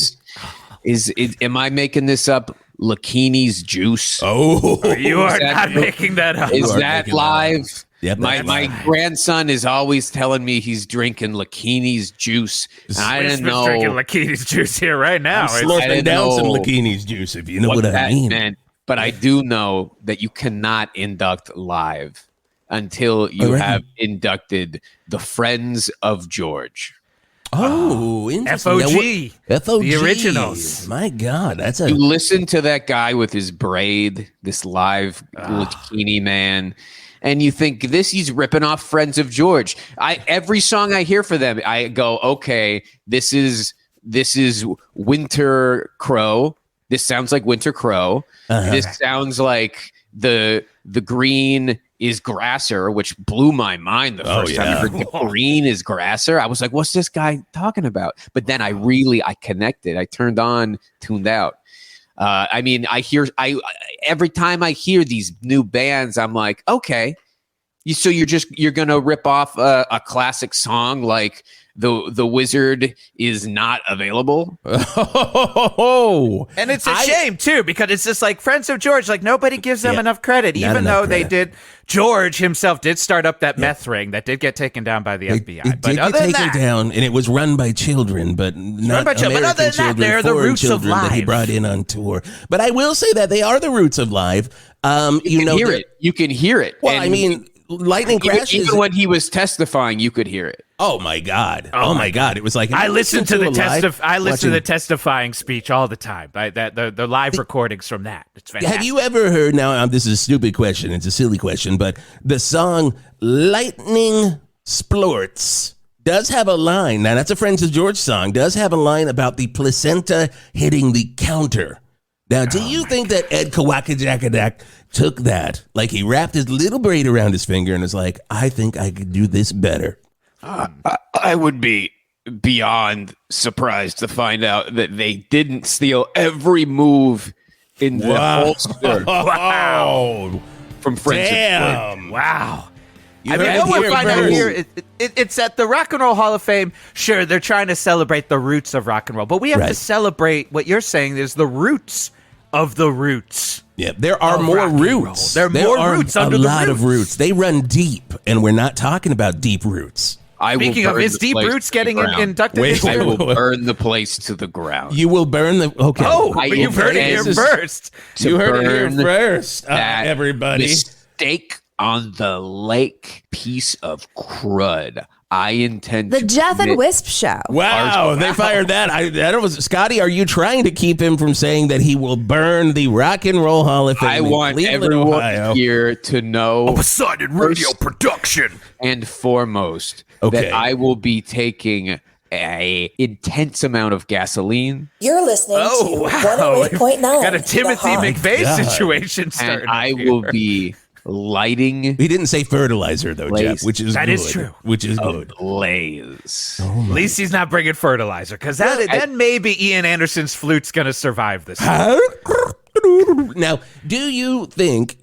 Speaker 5: Am I making this up? Lakini's Juice.
Speaker 1: Oh,
Speaker 3: you are not making that up.
Speaker 5: Is that Live?
Speaker 1: Yep,
Speaker 5: my grandson is always telling me he's drinking Lakini's Juice. I didn't know.
Speaker 3: Drinking Lakini's Juice here right now.
Speaker 1: I'm slurping down some Lakini's Juice, if you know what I mean.
Speaker 5: Meant. But I do know that you cannot induct Live until you have inducted the Friends of George.
Speaker 1: Oh, interesting.
Speaker 3: FOG. The originals.
Speaker 1: My God,
Speaker 5: You listen to that guy with his braid, this Live Lakini man, and you think he's ripping off Friends of George. Every song I hear for them, I go, okay, this is this is Winter Crow. This sounds like Winter Crow. This sounds like the green is Grasser, which blew my mind the first time I heard the green is Grasser. I was like, what's this guy talking about? But then I connected. I tuned out. I mean, every time I hear these new bands, I'm like, okay, so you're gonna rip off a classic song like the Wizard is not available.
Speaker 3: And it's a shame too, because it's just like Friends of George, like nobody gives them enough credit, even though they did. George himself did start up that meth ring that did get taken down by the FBI.
Speaker 1: It did get taken down, and it was run by children, but not American
Speaker 3: but other than
Speaker 1: children,
Speaker 3: that, they're the roots of
Speaker 1: children that he
Speaker 3: live.
Speaker 1: brought in on tour. But I will say that they are the roots of live. You can hear
Speaker 5: it. You can hear it.
Speaker 1: Well, I mean, lightning crashes.
Speaker 5: Even when he was testifying, you could hear it.
Speaker 1: Oh my God! Oh my God! It was like
Speaker 3: I listen to the testifying speech all the time. The live recordings from that. It's fantastic.
Speaker 1: Have you ever heard? Now, this is a stupid question. It's a silly question, but the song "Lightning Splorts" does have a line. Now, that's a Friends of George song. Does have a line about the placenta hitting the counter. Now, do you think that Ed Kawakajakadak took that, like he wrapped his little braid around his finger and was like, I think I could do this better?
Speaker 5: I would be beyond surprised to find out that they didn't steal every move in the holster.
Speaker 1: Wow.
Speaker 5: From Friends of
Speaker 1: Damn.
Speaker 3: Wow.
Speaker 1: You
Speaker 3: I mean,
Speaker 1: heard
Speaker 3: what
Speaker 1: it
Speaker 3: we're finding out
Speaker 1: here
Speaker 3: here, it's at the Rock and Roll Hall of Fame. Sure, they're trying to celebrate the roots of rock and roll, but we have to celebrate what you're saying is the roots of the roots.
Speaker 1: Yeah, there are more roots.
Speaker 3: There are more roots under the roots.
Speaker 1: A lot of roots. They run deep, and we're not talking about deep roots.
Speaker 3: Speaking of, is Deep Roots getting inducted this year?
Speaker 5: I will burn the place to the ground.
Speaker 1: You will burn the... Okay.
Speaker 3: Oh, you've heard it here first.
Speaker 1: You heard it here first, everybody.
Speaker 5: Mistake on the lake piece of crud. I intend
Speaker 9: the Geoff and Whisp show.
Speaker 1: Wow, they fired that. That was Scotty. Are you trying to keep him from saying that he will burn the Rock and Roll Hall of Fame?
Speaker 5: I want everyone here to know.
Speaker 3: Poseidon Radio Production.
Speaker 5: And foremost, that I will be taking a intense amount of gasoline.
Speaker 4: You're listening to 108.9.
Speaker 3: Got a Timothy McVeigh situation starting.
Speaker 5: And I will be lighting.
Speaker 1: He didn't say fertilizer though, Jeff, which is
Speaker 3: that
Speaker 1: good.
Speaker 3: is true.
Speaker 1: Which is good.
Speaker 5: Blaze.
Speaker 3: At least he's not bringing fertilizer, because then maybe Ian Anderson's flute's gonna survive this.
Speaker 1: Now, do you think?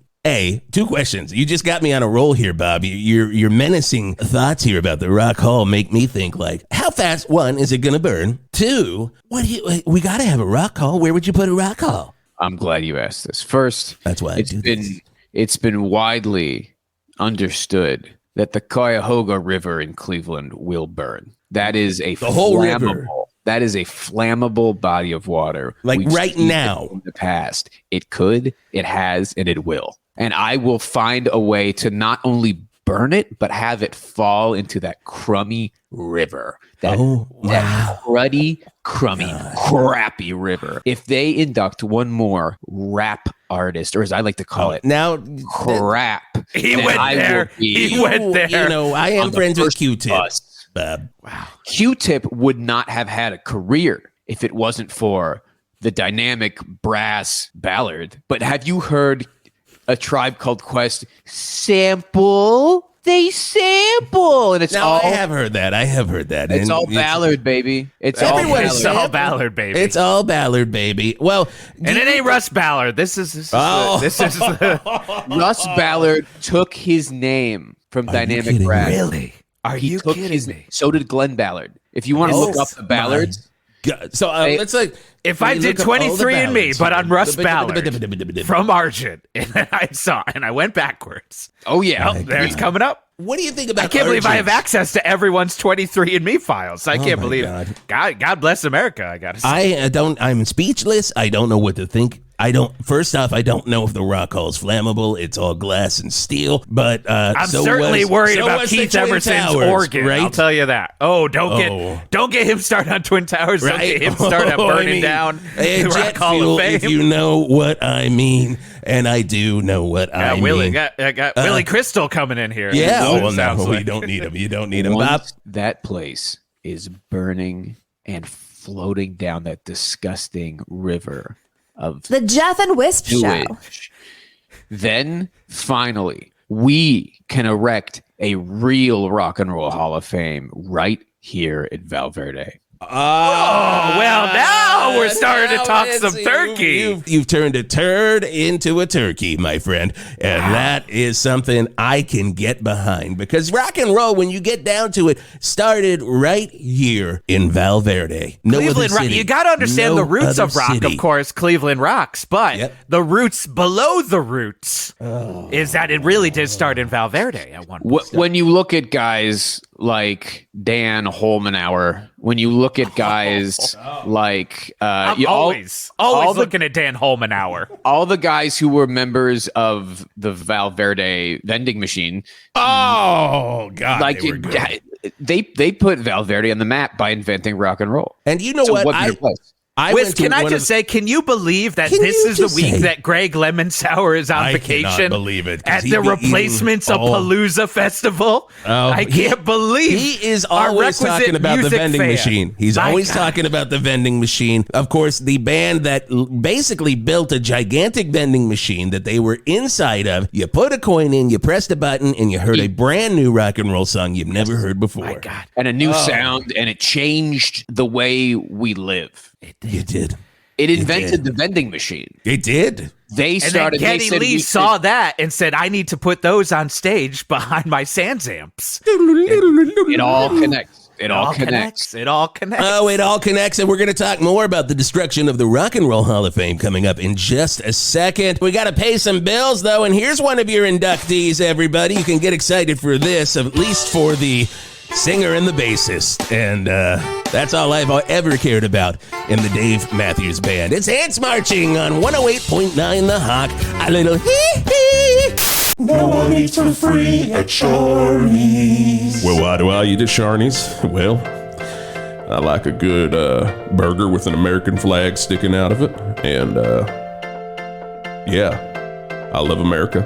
Speaker 1: Two questions. You just got me on a roll here, Bob. Your menacing thoughts here about the Rock Hall make me think like, how fast? One, is it gonna burn? Two, we got to have a Rock Hall. Where would you put a Rock Hall?
Speaker 5: I'm glad you asked this. First,
Speaker 1: that's why
Speaker 5: it's been widely understood that the Cuyahoga River in Cleveland will burn. That is a
Speaker 1: whole river.
Speaker 5: That is a flammable body of water.
Speaker 1: Like right now.
Speaker 5: In the past, it could, it has, and it will. And I will find a way to not only burn it, but have it fall into that crummy river. That cruddy, crummy, crappy river. If they induct one more rap artist, or as I like to call it,
Speaker 1: now
Speaker 5: crap.
Speaker 3: He went there. He went there.
Speaker 1: You know, I am friends with Q-Tip.
Speaker 5: Wow. Q-Tip would not have had a career if it wasn't for the dynamic brass ballad. But have you heard A Tribe Called Quest sample? They sample, and it's all.
Speaker 1: I have heard that.
Speaker 5: It's all Ballard, baby. It's all
Speaker 3: Ballard, baby.
Speaker 1: It's all Ballard, baby. Well,
Speaker 3: and it ain't Russ Ballard. This is Russ
Speaker 5: Ballard took his name from Dynamic Brass.
Speaker 3: Really? Are you kidding me?
Speaker 5: So did Glenn Ballard. If you want to look up the Ballards.
Speaker 1: So let's like,
Speaker 3: if I did 23andMe, but on Russ Ballard from Argent, and I went backwards.
Speaker 5: Oh yeah,
Speaker 3: there it's coming up.
Speaker 1: What do you think about?
Speaker 3: I can't believe I have access to everyone's 23andMe files. I can't believe it. God bless America. I gotta say.
Speaker 1: I'm speechless. I don't know what to think. First off, I don't know if the Rock Hall is flammable. It's all glass and steel. But
Speaker 3: I'm certainly worried about Keith Emerson's organ. Right? I'll tell you that. Oh, don't get him started on Twin Towers. Don't get him started burning down the Rock Hall of Fame.
Speaker 1: If you know what I mean, and I do know what I mean.
Speaker 3: Got Willie Crystal coming in here.
Speaker 1: Yeah. Oh no, we don't need him. You don't need him, Bob.
Speaker 5: That place is burning and floating down that disgusting river of
Speaker 9: The Geoff and Whisp show.
Speaker 5: sewage. Then finally, we can erect a real Rock and Roll Hall of Fame right here at Valverde.
Speaker 3: Oh, well, now we're starting to talk some turkey.
Speaker 1: You've turned a turd into a turkey, my friend. And that is something I can get behind, because rock and roll, when you get down to it, started right here in Valverde. No
Speaker 3: Cleveland
Speaker 1: other
Speaker 3: Rock.
Speaker 1: city.
Speaker 3: You got to understand
Speaker 1: No
Speaker 3: the roots
Speaker 1: other
Speaker 3: of rock,
Speaker 1: city.
Speaker 3: of course. Cleveland rocks, but
Speaker 1: Yep.
Speaker 3: the roots below the roots is that it really did start in Valverde at one point.
Speaker 5: When you look at guys like Dan Holmanauer, when you look at guys like
Speaker 3: I'm
Speaker 5: you-
Speaker 3: always
Speaker 5: all the-
Speaker 3: looking at Dan Holmanauer.
Speaker 5: all the guys who were members of the Valverde vending machine,
Speaker 1: Oh, God.
Speaker 5: like
Speaker 1: they were good.
Speaker 5: they put Valverde on the map by inventing rock and roll.
Speaker 1: And you know
Speaker 5: So
Speaker 1: what?
Speaker 5: what better place?
Speaker 1: I
Speaker 3: Wiz,
Speaker 1: went to
Speaker 3: can I
Speaker 1: one
Speaker 3: just
Speaker 1: of-
Speaker 3: say, can you believe that
Speaker 1: Can
Speaker 3: this
Speaker 1: you
Speaker 3: is the
Speaker 1: just
Speaker 3: week
Speaker 1: say-
Speaker 3: that Greg Lemon Sour is on
Speaker 1: I
Speaker 3: vacation?
Speaker 1: cannot believe it, 'cause
Speaker 3: At
Speaker 1: he'd
Speaker 3: the
Speaker 1: be
Speaker 3: replacements
Speaker 1: eating
Speaker 3: of
Speaker 1: all-
Speaker 3: Palooza Festival?
Speaker 1: Oh,
Speaker 3: I can't believe
Speaker 1: he is
Speaker 3: our
Speaker 1: always
Speaker 3: requisite
Speaker 1: talking about the
Speaker 3: music
Speaker 1: vending
Speaker 3: fan.
Speaker 1: machine. He's
Speaker 3: My
Speaker 1: always
Speaker 3: God.
Speaker 1: talking about the vending machine. Of course, the band that basically built a gigantic vending machine that they were inside of. You put a coin in, you pressed a button, and you heard a brand new rock and roll song you've never heard before.
Speaker 3: My God.
Speaker 5: And a new sound, and it changed the way we live.
Speaker 1: You did.
Speaker 5: It invented
Speaker 1: did.
Speaker 5: the vending machine.
Speaker 1: It did.
Speaker 5: They
Speaker 3: And then
Speaker 5: started. They
Speaker 3: Geddy
Speaker 5: said
Speaker 3: Lee
Speaker 5: we
Speaker 3: saw that and said, I need to put those on stage behind my Sans amps.
Speaker 5: it all connects. It all connects.
Speaker 3: It all connects.
Speaker 1: Oh, it all connects, and we're going to talk more about the destruction of the Rock and Roll Hall of Fame coming up in just a second. We got to pay some bills, though, and here's one of your inductees, everybody. You can get excited for this, at least for the singer and the bassist, and that's all I've ever cared about in the Dave Matthews Band. It's Ants Marching on 108.9 The Hawk. A little hee-hee.
Speaker 6: No one eats for free at SHARNEY'S.
Speaker 10: Well, why do I eat at SHARNEY'S? Well, I like a good burger with an American flag sticking out of it. And, yeah, I love America.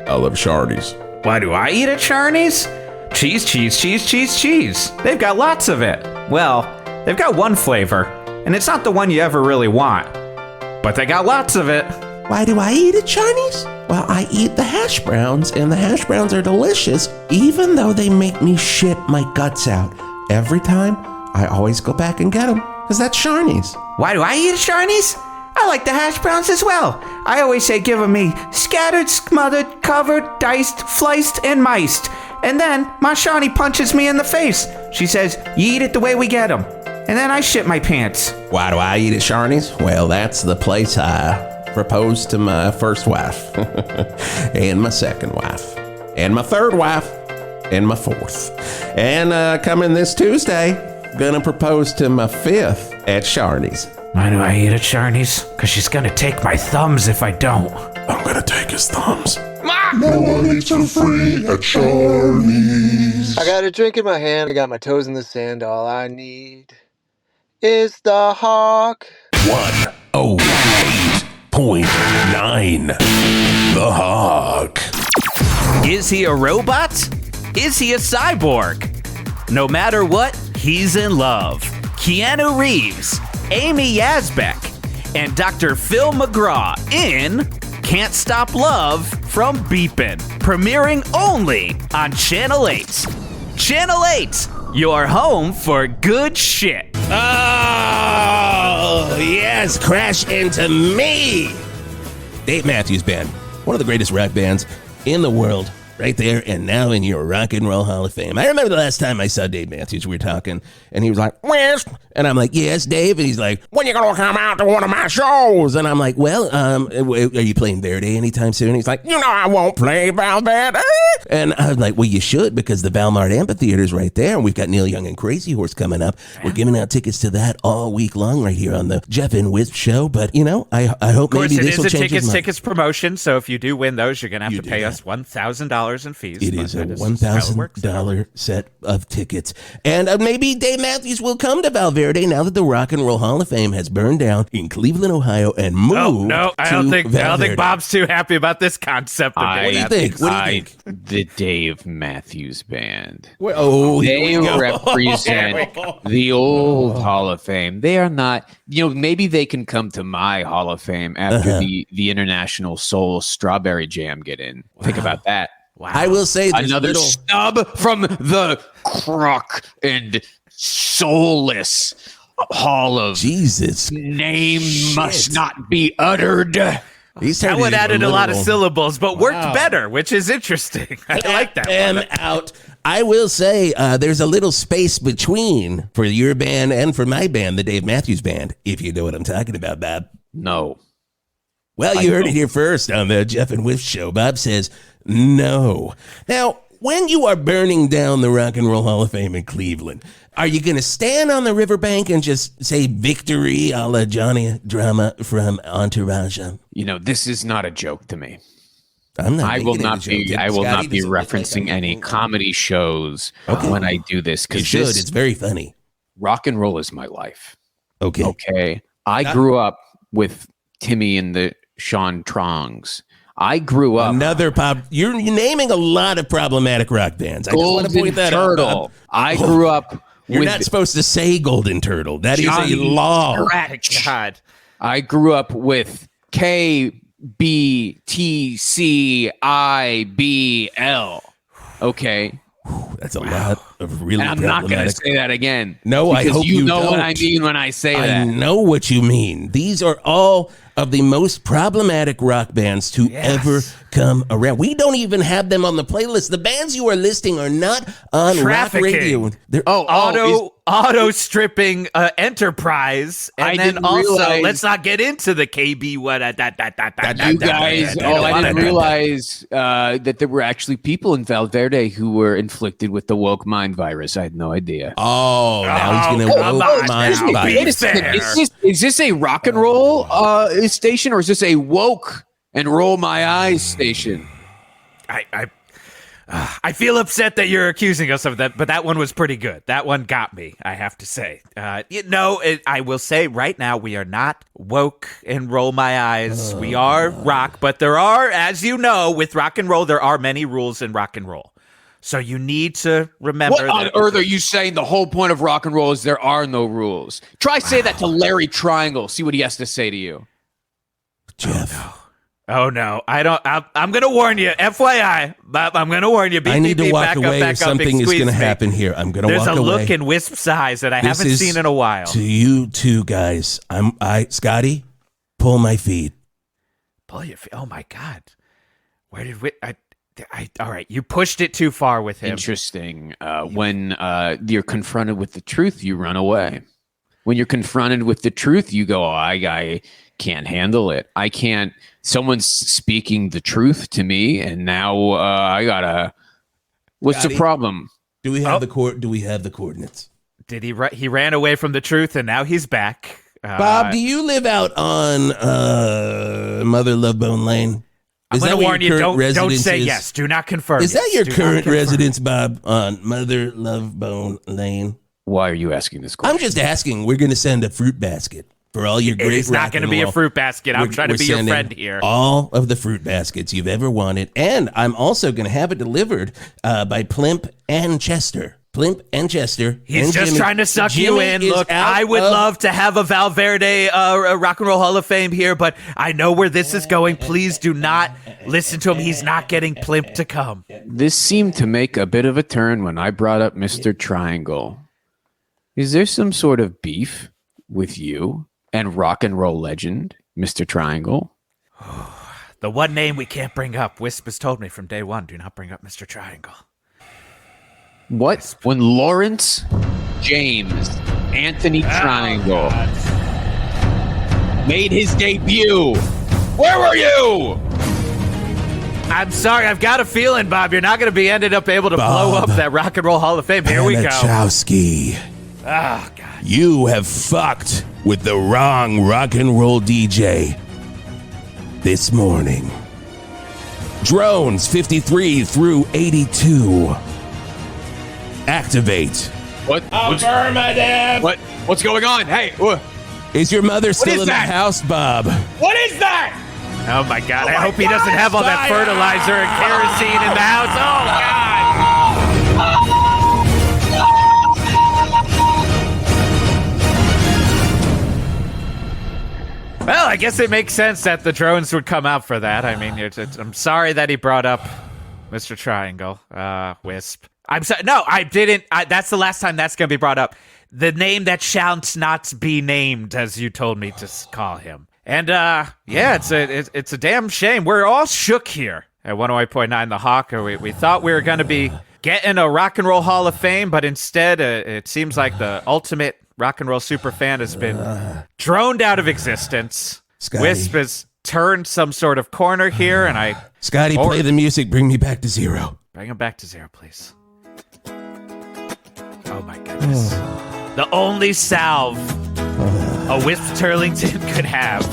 Speaker 10: I love SHARNEY'S.
Speaker 3: Why do I eat at SHARNEY'S? Cheese, cheese, cheese, cheese, cheese. They've got lots of it. Well, they've got one flavor, and it's not the one you ever really want. But they got lots of it.
Speaker 7: Why do I eat at Chinese? Well, I eat the hash browns, and the hash browns are delicious, even though they make me shit my guts out. Every time, I always go back and get them, because that's Chinese.
Speaker 3: Why do I eat at SHARNEY'S? I like the hash browns as well. I always say give 'em me scattered, smothered, covered, diced, fliced, and miced. And then my Shawnee punches me in the face. She says, you eat it the way we get 'em. And then I shit my pants.
Speaker 1: Why do I eat at SHARNEY'S? Well, that's the place I proposed to my first wife, and my second wife, and my third wife, and my fourth. And coming this Tuesday, gonna propose to my fifth at SHARNEY'S.
Speaker 3: Why do I eat at SHARNEY'S? Because she's going to take my thumbs if I don't.
Speaker 10: I'm gonna take his thumbs.
Speaker 6: No one eats for free at SHARNEY'S.
Speaker 11: I got a drink in my hand, I got my toes in the sand, all I need is the hawk.
Speaker 6: 108.9 The Hawk.
Speaker 3: Is he a robot? Is he a cyborg? No matter what, he's in love. Keanu Reeves, Amy Yazbek, and Dr. Phil McGraw in Can't Stop Love from BEEPIN, premiering only on Channel 8. Channel 8, your home for good shit.
Speaker 1: Oh, yes, crash into me. Dave Matthews Band, one of the greatest rock bands in the world, right there, and now in your Rock and Roll Hall of Fame. I remember the last time I saw Dave Matthews, we were talking, and he was like, Whisp, and I'm like, yes, Dave, and he's like, when you gonna come out to one of my shows? And I'm like, well, are you playing Verde anytime soon? He's like, you know I won't play Verde. And I was like, well, you should, because the Valmart Amphitheater's right there, and we've got Neil Young and Crazy Horse coming up. We're giving out tickets to that all week long right here on the Geoff and Whisp show, but, you know, I hope maybe this will change his mind.
Speaker 3: Tickets promotion, so if you do win those, you're going to have to pay us $1,000 $1,000 in fees.
Speaker 1: It is a $1,000 set of tickets. And maybe Dave Matthews will come to Valverde now that the Rock and Roll Hall of Fame has burned down in Cleveland, Ohio, and moved
Speaker 3: No, I don't think Bob's too happy about this concept. Of
Speaker 1: what do you think?
Speaker 5: The Dave Matthews Band.
Speaker 1: They
Speaker 5: represent the old Hall of Fame. They are not, maybe they can come to my Hall of Fame after the International Soul Strawberry Jam get in. Think about that.
Speaker 1: Wow. I will say
Speaker 5: another snub from the crock and soulless Hall of
Speaker 1: Jesus.
Speaker 5: Name must not be uttered.
Speaker 3: That one added a lot of syllables, but worked better, which is interesting. I like that one.
Speaker 1: Out. I will say there's a little space between for your band and for my band, the Dave Matthews Band, if you know what I'm talking about, Bob.
Speaker 5: No.
Speaker 1: Well, you heard it here first on the Geoff and Whisp show. Bob says no. Now, when you are burning down the Rock and Roll Hall of Fame in Cleveland, are you going to stand on the riverbank and just say victory a la Johnny Drama from Entourage?
Speaker 5: This is not a joke to me.
Speaker 1: I'm not.
Speaker 5: I will not be referencing any comedy shows when I do this because
Speaker 1: it's very funny.
Speaker 5: Rock and roll is my life.
Speaker 1: Okay.
Speaker 5: I grew up with Timmy and the Sean Trongs. I grew up
Speaker 1: another pop. You're naming a lot of problematic rock bands. I just want to point that
Speaker 5: Turtle.
Speaker 1: out.
Speaker 5: I grew up.
Speaker 1: You're not supposed to say Golden Turtle. That is a law.
Speaker 3: God.
Speaker 5: I grew up with KBTCIBL. Okay.
Speaker 1: That's a lot of really.
Speaker 5: And I'm not going to say that again.
Speaker 1: No, I hope you
Speaker 5: know
Speaker 1: don't.
Speaker 5: what I mean when I say that.
Speaker 1: I know what you mean. These are all of the most problematic rock bands to ever come around. We don't even have them on the playlist. The bands you are listing are not on rock radio. They're
Speaker 3: auto stripping Enterprise, and then also let's not get into the KB.
Speaker 5: You guys, I didn't realize that there were actually people in Valverde who were inflicted with the woke mind virus. I had no idea.
Speaker 1: Oh, now he's gonna woke mind virus.
Speaker 5: Is this a rock and roll station, or is this a woke and roll my eyes station?
Speaker 3: I feel upset that you're accusing us of that, but that one was pretty good. That one got me, I have to say. I will say right now we are not woke and roll my eyes. We are rock, but there are, as you know, with rock and roll, there are many rules in rock and roll. So you need to remember.
Speaker 5: What on earth are you saying? The whole point of rock and roll is there are no rules. Try say that to Larry Triangle. See what he has to say to you.
Speaker 1: Jeff.
Speaker 3: Oh no, I don't. I'm going to warn you. FYI, Bob, I'm going to warn you.
Speaker 1: I need to walk away or something is going to happen here. I'm going to walk away.
Speaker 3: There's a look in Wisp's eyes that I haven't seen in a while.
Speaker 1: To you two guys, Scotty, pull my feet.
Speaker 3: Pull your feet. Oh my God. Where did we? All right, you pushed it too far with him.
Speaker 5: Interesting. When you're confronted with the truth, you run away. When you're confronted with the truth, you go, I can't handle it. I can't. Someone's speaking the truth to me, and now I gotta. What's
Speaker 1: Scotty,
Speaker 5: the problem?
Speaker 1: Do we have Do we have the coordinates?
Speaker 3: Did he? He ran away from the truth, and now he's back.
Speaker 1: Bob, do you live out on Mother Love Bone Lane?
Speaker 3: I'm going to warn you, don't say yes. Do not confirm.
Speaker 1: Is that your current residence, Bob, on Mother Love Bone Lane?
Speaker 5: Why are you asking this question?
Speaker 1: I'm just asking. We're going to send a fruit basket for all your great.
Speaker 3: It's not going to be a fruit basket. I'm trying to be your friend here.
Speaker 1: All of the fruit baskets you've ever wanted. And I'm also going to have it delivered by Plimp and Chester. Plimp and Chester.
Speaker 3: He's just trying to suck you in. Look, I would love to have a Valverde Rock and Roll Hall of Fame here, but I know where this is going. Please do not listen to him. He's not getting Plimp to come.
Speaker 5: This seemed to make a bit of a turn when I brought up Mr. Triangle. Is there some sort of beef with you and rock and roll legend, Mr. Triangle?
Speaker 3: The one name we can't bring up. Wisp has told me from day one, do not bring up Mr. Triangle.
Speaker 5: What? When Lawrence James Anthony Triangle made his debut, where were you?
Speaker 3: I'm sorry, I've got a feeling, Bob, you're not going to be ended up able to blow up that Rock and Roll Hall of Fame. Here we go.
Speaker 1: Panachowski.
Speaker 3: Oh, God.
Speaker 1: You have fucked with the wrong rock and roll DJ this morning. Drones 53 through 82. Activate.
Speaker 5: What?
Speaker 1: Affirmative.
Speaker 5: What's going on? Hey,
Speaker 1: Is your mother still in
Speaker 5: that?
Speaker 1: the house, Bob?
Speaker 5: what is that?
Speaker 3: Oh my God! I hope he doesn't have all that fertilizer and kerosene in the house. Oh God! Well, I guess it makes sense that the drones would come out for that. I mean, I'm sorry that he brought up Mr. Triangle, Wisp. I'm sorry. No, I didn't. That's the last time that's going to be brought up. The name that shall not be named, as you told me to call him. And yeah, it's a damn shame. We're all shook here at 108.9 The Hawk. We thought we were going to be getting a Rock and Roll Hall of Fame, but instead it seems like the ultimate rock and roll super fan has been droned out of existence.
Speaker 1: Scotty.
Speaker 3: Wisp has turned some sort of corner here, and
Speaker 1: Scotty, play the music. Bring me back to zero.
Speaker 3: Bring him back to zero, please. Oh my goodness. The only salve a Wisp Turlington could have.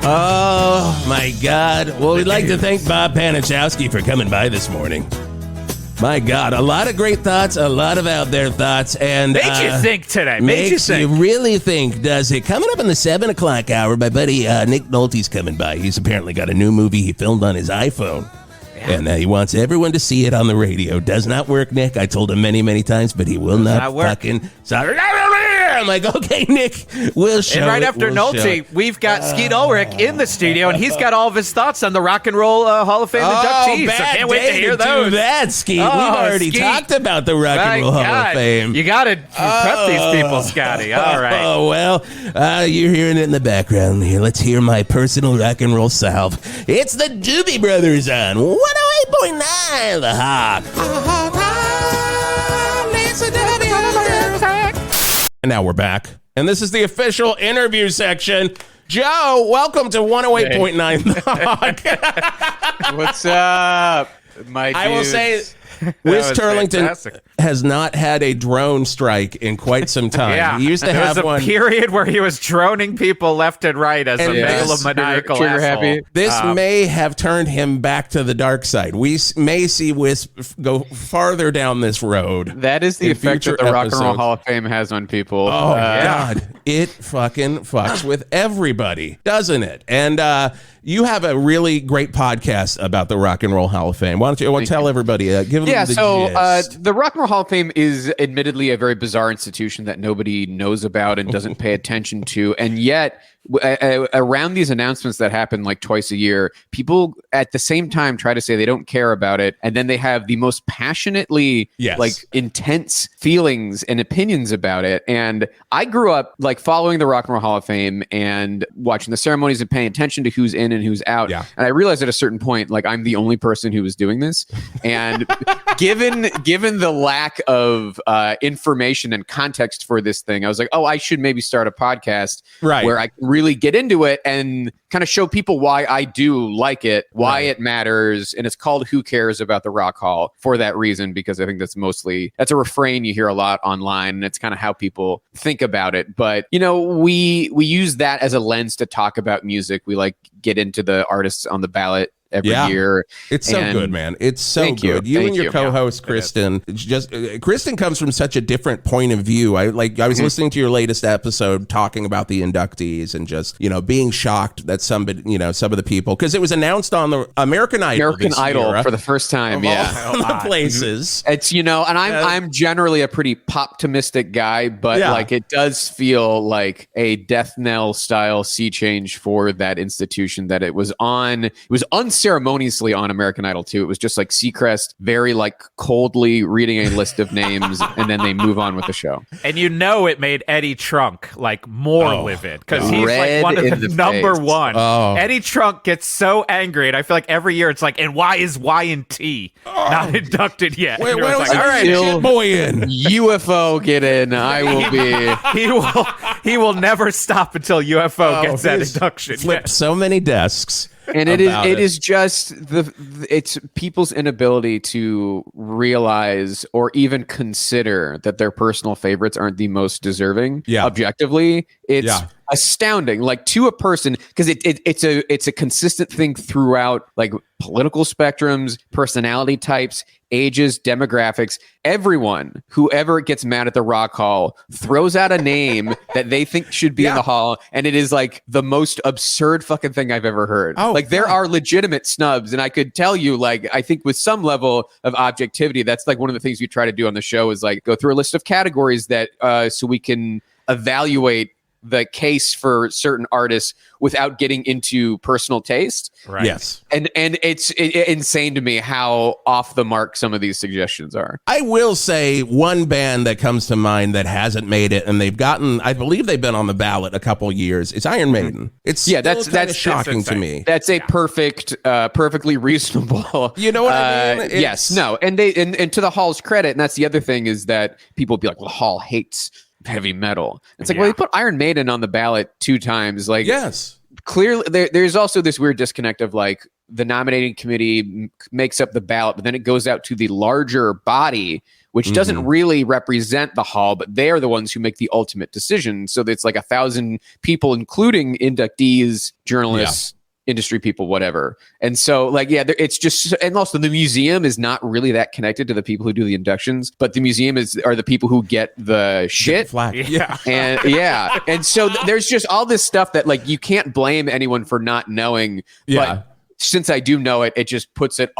Speaker 1: Oh my God. Well, we'd like to thank Bob Panachowski for coming by this morning. My God, a lot of great thoughts, a lot of out there thoughts, and
Speaker 3: Made you think today. Made you
Speaker 1: makes
Speaker 3: think.
Speaker 1: you really think, does it? Coming up in the 7 o'clock hour, my buddy Nick Nolte's coming by. He's apparently got a new movie he filmed on his iPhone. And he wants everyone to see it on the radio. Does not work, Nick. I told him many, many times, but he will not fucking... I'm like, okay, Nick, we'll show
Speaker 3: And right
Speaker 1: it,
Speaker 3: after
Speaker 1: we'll show
Speaker 3: Nolte,
Speaker 1: it.
Speaker 3: we've got Skeet Ulrich in the studio, and he's got all of his thoughts on the Rock and Roll Hall of Fame inductees. So
Speaker 1: bad
Speaker 3: can't wait to
Speaker 1: day
Speaker 3: hear those.
Speaker 1: do that, Skeet.
Speaker 3: Oh,
Speaker 1: We've already
Speaker 3: Skeet.
Speaker 1: talked about the Rock and Roll Hall of Fame.
Speaker 3: You got to prep these people, Scotty. All right.
Speaker 1: Oh, well, you're hearing it in the background here. Let's hear my personal rock and roll salve. It's the Doobie Brothers on 108.9 The Hawk. And now we're back. And this is the official interview section. Joe, welcome to 108.9 The Hawk.
Speaker 5: What's up, my dudes?
Speaker 1: I will say, Wisp Turlington has not had a drone strike in quite some time.
Speaker 3: Yeah.
Speaker 1: He used to
Speaker 3: there
Speaker 1: have
Speaker 3: was a
Speaker 1: one.
Speaker 3: period where he was droning people left and right as a megalomaniacal
Speaker 5: trigger
Speaker 3: asshole.
Speaker 5: happy.
Speaker 1: This may have turned him back to the dark side. We may see Wisp go farther down this road.
Speaker 5: That is the
Speaker 1: in
Speaker 5: effect that
Speaker 1: future
Speaker 5: the Rock and Roll
Speaker 1: episodes.
Speaker 5: Hall of Fame has on people.
Speaker 1: Oh, God. It fucking fucks with everybody, doesn't it? And you have a really great podcast about the Rock and Roll Hall of Fame. Why don't you tell everybody, give them the gist.
Speaker 5: The Rock and Roll Hall of Fame is admittedly a very bizarre institution that nobody knows about and doesn't pay attention to. And yet, around these announcements that happen like twice a year, people at the same time try to say they don't care about it, and then they have the most passionately like intense feelings and opinions about it. And I grew up like following the Rock and Roll Hall of Fame and watching the ceremonies and paying attention to who's in and who's out. And I realized at a certain point, like, I'm the only person who was doing this. And given the lack of information and context for this thing, I was like, oh, I should maybe start a podcast where I can really get into it and kind of show people why I do like it, why it matters. And it's called Who Cares About the Rock Hall for that reason, because I think that's a refrain you hear a lot online, and it's kind of how people think about it. But, you know, we use that as a lens to talk about music. We like get into the artists on the ballot every year.
Speaker 1: It's so good, man. It's so good. You and your co-host Kristen, Kristen comes from such a different point of view. I was listening to your latest episode talking about the inductees and just, you know, being shocked that some of the people, because it was announced on the American Idol
Speaker 5: for the first time.
Speaker 1: All the places.
Speaker 5: It's, you know, and I'm generally a pretty pop-optimistic guy, but like it does feel like a death knell style sea change for that institution that it was unceremoniously on American Idol too. It was just like Seacrest very like coldly reading a list of names and then they move on with the show.
Speaker 3: And you know it made Eddie Trunk like more livid because he's like one of the number one. Eddie Trunk gets so angry, and I feel like every year it's like, and why is Y&T not inducted yet?
Speaker 1: Wait,
Speaker 3: like,
Speaker 1: all right, shit boy in.
Speaker 5: UFO get in. I will be.
Speaker 3: He will never stop until UFO gets that induction.
Speaker 1: Flip so many desks.
Speaker 5: And it is just it's people's inability to realize or even consider that their personal favorites aren't the most deserving. Objectively It's astounding, like to a person, because it's a consistent thing throughout, like political spectrums, personality types, ages, demographics. Everyone, whoever gets mad at the Rock Hall, throws out a name that they think should be in the hall, and it is like the most absurd fucking thing I've ever heard.
Speaker 7: Oh,
Speaker 5: like there are legitimate snubs, and I could tell you, like, I think with some level of objectivity, that's like one of the things we try to do on the show is like go through a list of categories that so we can evaluate the case for certain artists without getting into personal taste.
Speaker 3: Right.
Speaker 1: Yes.
Speaker 5: And it's insane to me how off the mark some of these suggestions are.
Speaker 1: I will say one band that comes to mind that hasn't made it, and they've gotten, I believe they've been on the ballot a couple years. It's Iron Maiden. It's that's shocking to me.
Speaker 5: That's a perfectly reasonable.
Speaker 1: You know what I mean?
Speaker 5: Yes. No. And and to the Hall's credit, and that's the other thing is that people will be like, well, the Hall hates heavy metal. It's like, well, they put Iron Maiden on the ballot 2 times. Like,
Speaker 1: yes,
Speaker 5: clearly there's also this weird disconnect of like the nominating committee makes up the ballot, but then it goes out to the larger body, which doesn't really represent the Hall, but they are the ones who make the ultimate decision. So it's like 1,000 people, including inductees, journalists, industry people, whatever. And so like, it's just, and also the museum is not really that connected to the people who do the inductions, but the museum are the people who get the shit. And so there's just all this stuff that like, you can't blame anyone for not knowing, but since I do know it, it just puts it,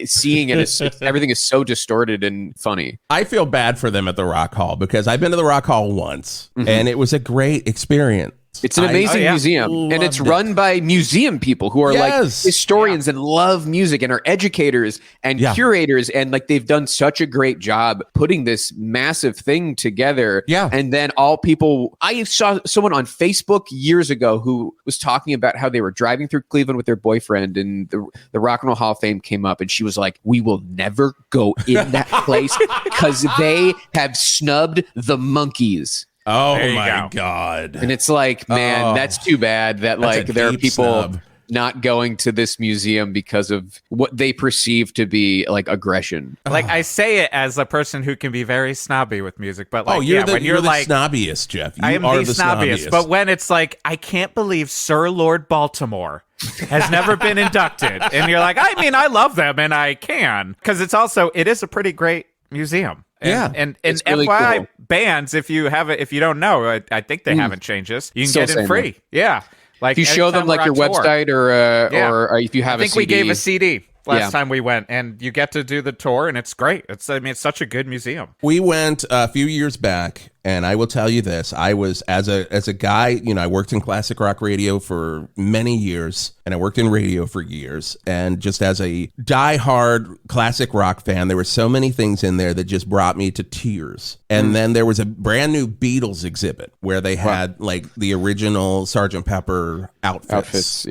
Speaker 5: seeing it as everything is so distorted and funny.
Speaker 1: I feel bad for them at the Rock Hall because I've been to the Rock Hall once and it was a great experience.
Speaker 5: It's an amazing museum, and it's run by museum people who are like historians and love music and are educators and curators, and like they've done such a great job putting this massive thing together. And then all people, I saw someone on Facebook years ago who was talking about how they were driving through Cleveland with their boyfriend, and the Rock and Roll Hall of Fame came up, and she was like, "We will never go in that place because they have snubbed the Monkees."
Speaker 1: Oh my God.
Speaker 5: And it's like, man, that's too bad that like there are people not going to this museum because of what they perceive to be like aggression.
Speaker 3: Like I say it as a person who can be very snobby with music, but like,
Speaker 1: you're
Speaker 3: when you're
Speaker 1: the
Speaker 3: like
Speaker 1: snobbiest, Jeff.
Speaker 3: I am the snobbiest. But when it's like, I can't believe Sir Lord Baltimore has never been inducted. And you're like, I mean, I love them and I can. Because it is a pretty great museum. And
Speaker 5: really
Speaker 3: FYI,
Speaker 5: cool.
Speaker 3: bands, if you don't know, I think they haven't changed this. You can get in free. Like
Speaker 5: if you show them like your website or if you have a CD.
Speaker 3: I think we gave a CD last time we went, and you get to do the tour, and it's great. It's such a good museum.
Speaker 1: We went a few years back, and I will tell you this: I was as a guy, I worked in classic rock radio for many years, and I worked in radio for years. And just as a diehard classic rock fan, there were so many things in there that just brought me to tears. And then there was a brand new Beatles exhibit where they had like the original Sgt. Pepper outfits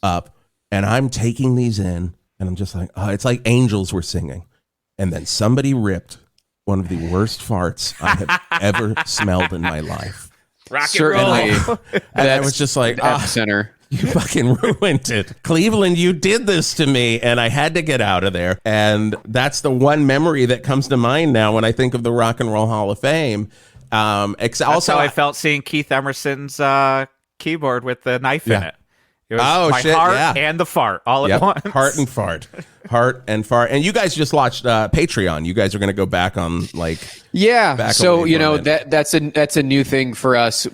Speaker 1: up, and I'm taking these in. And I'm just like, it's like angels were singing. And then somebody ripped one of the worst farts I have ever smelled in my life.
Speaker 3: Rock and roll.
Speaker 1: And I was just like,
Speaker 5: center.
Speaker 1: You fucking ruined it. Cleveland, you did this to me. And I had to get out of there. And that's the one memory that comes to mind now when I think of the Rock and Roll Hall of Fame.
Speaker 3: That's how I felt seeing Keith Emerson's keyboard with the knife in it. It was my heart and the fart all at once.
Speaker 1: Heart and fart. Heart and fart. And you guys just launched Patreon. You guys are going to go back on like...
Speaker 5: Yeah. So, that's a new thing for us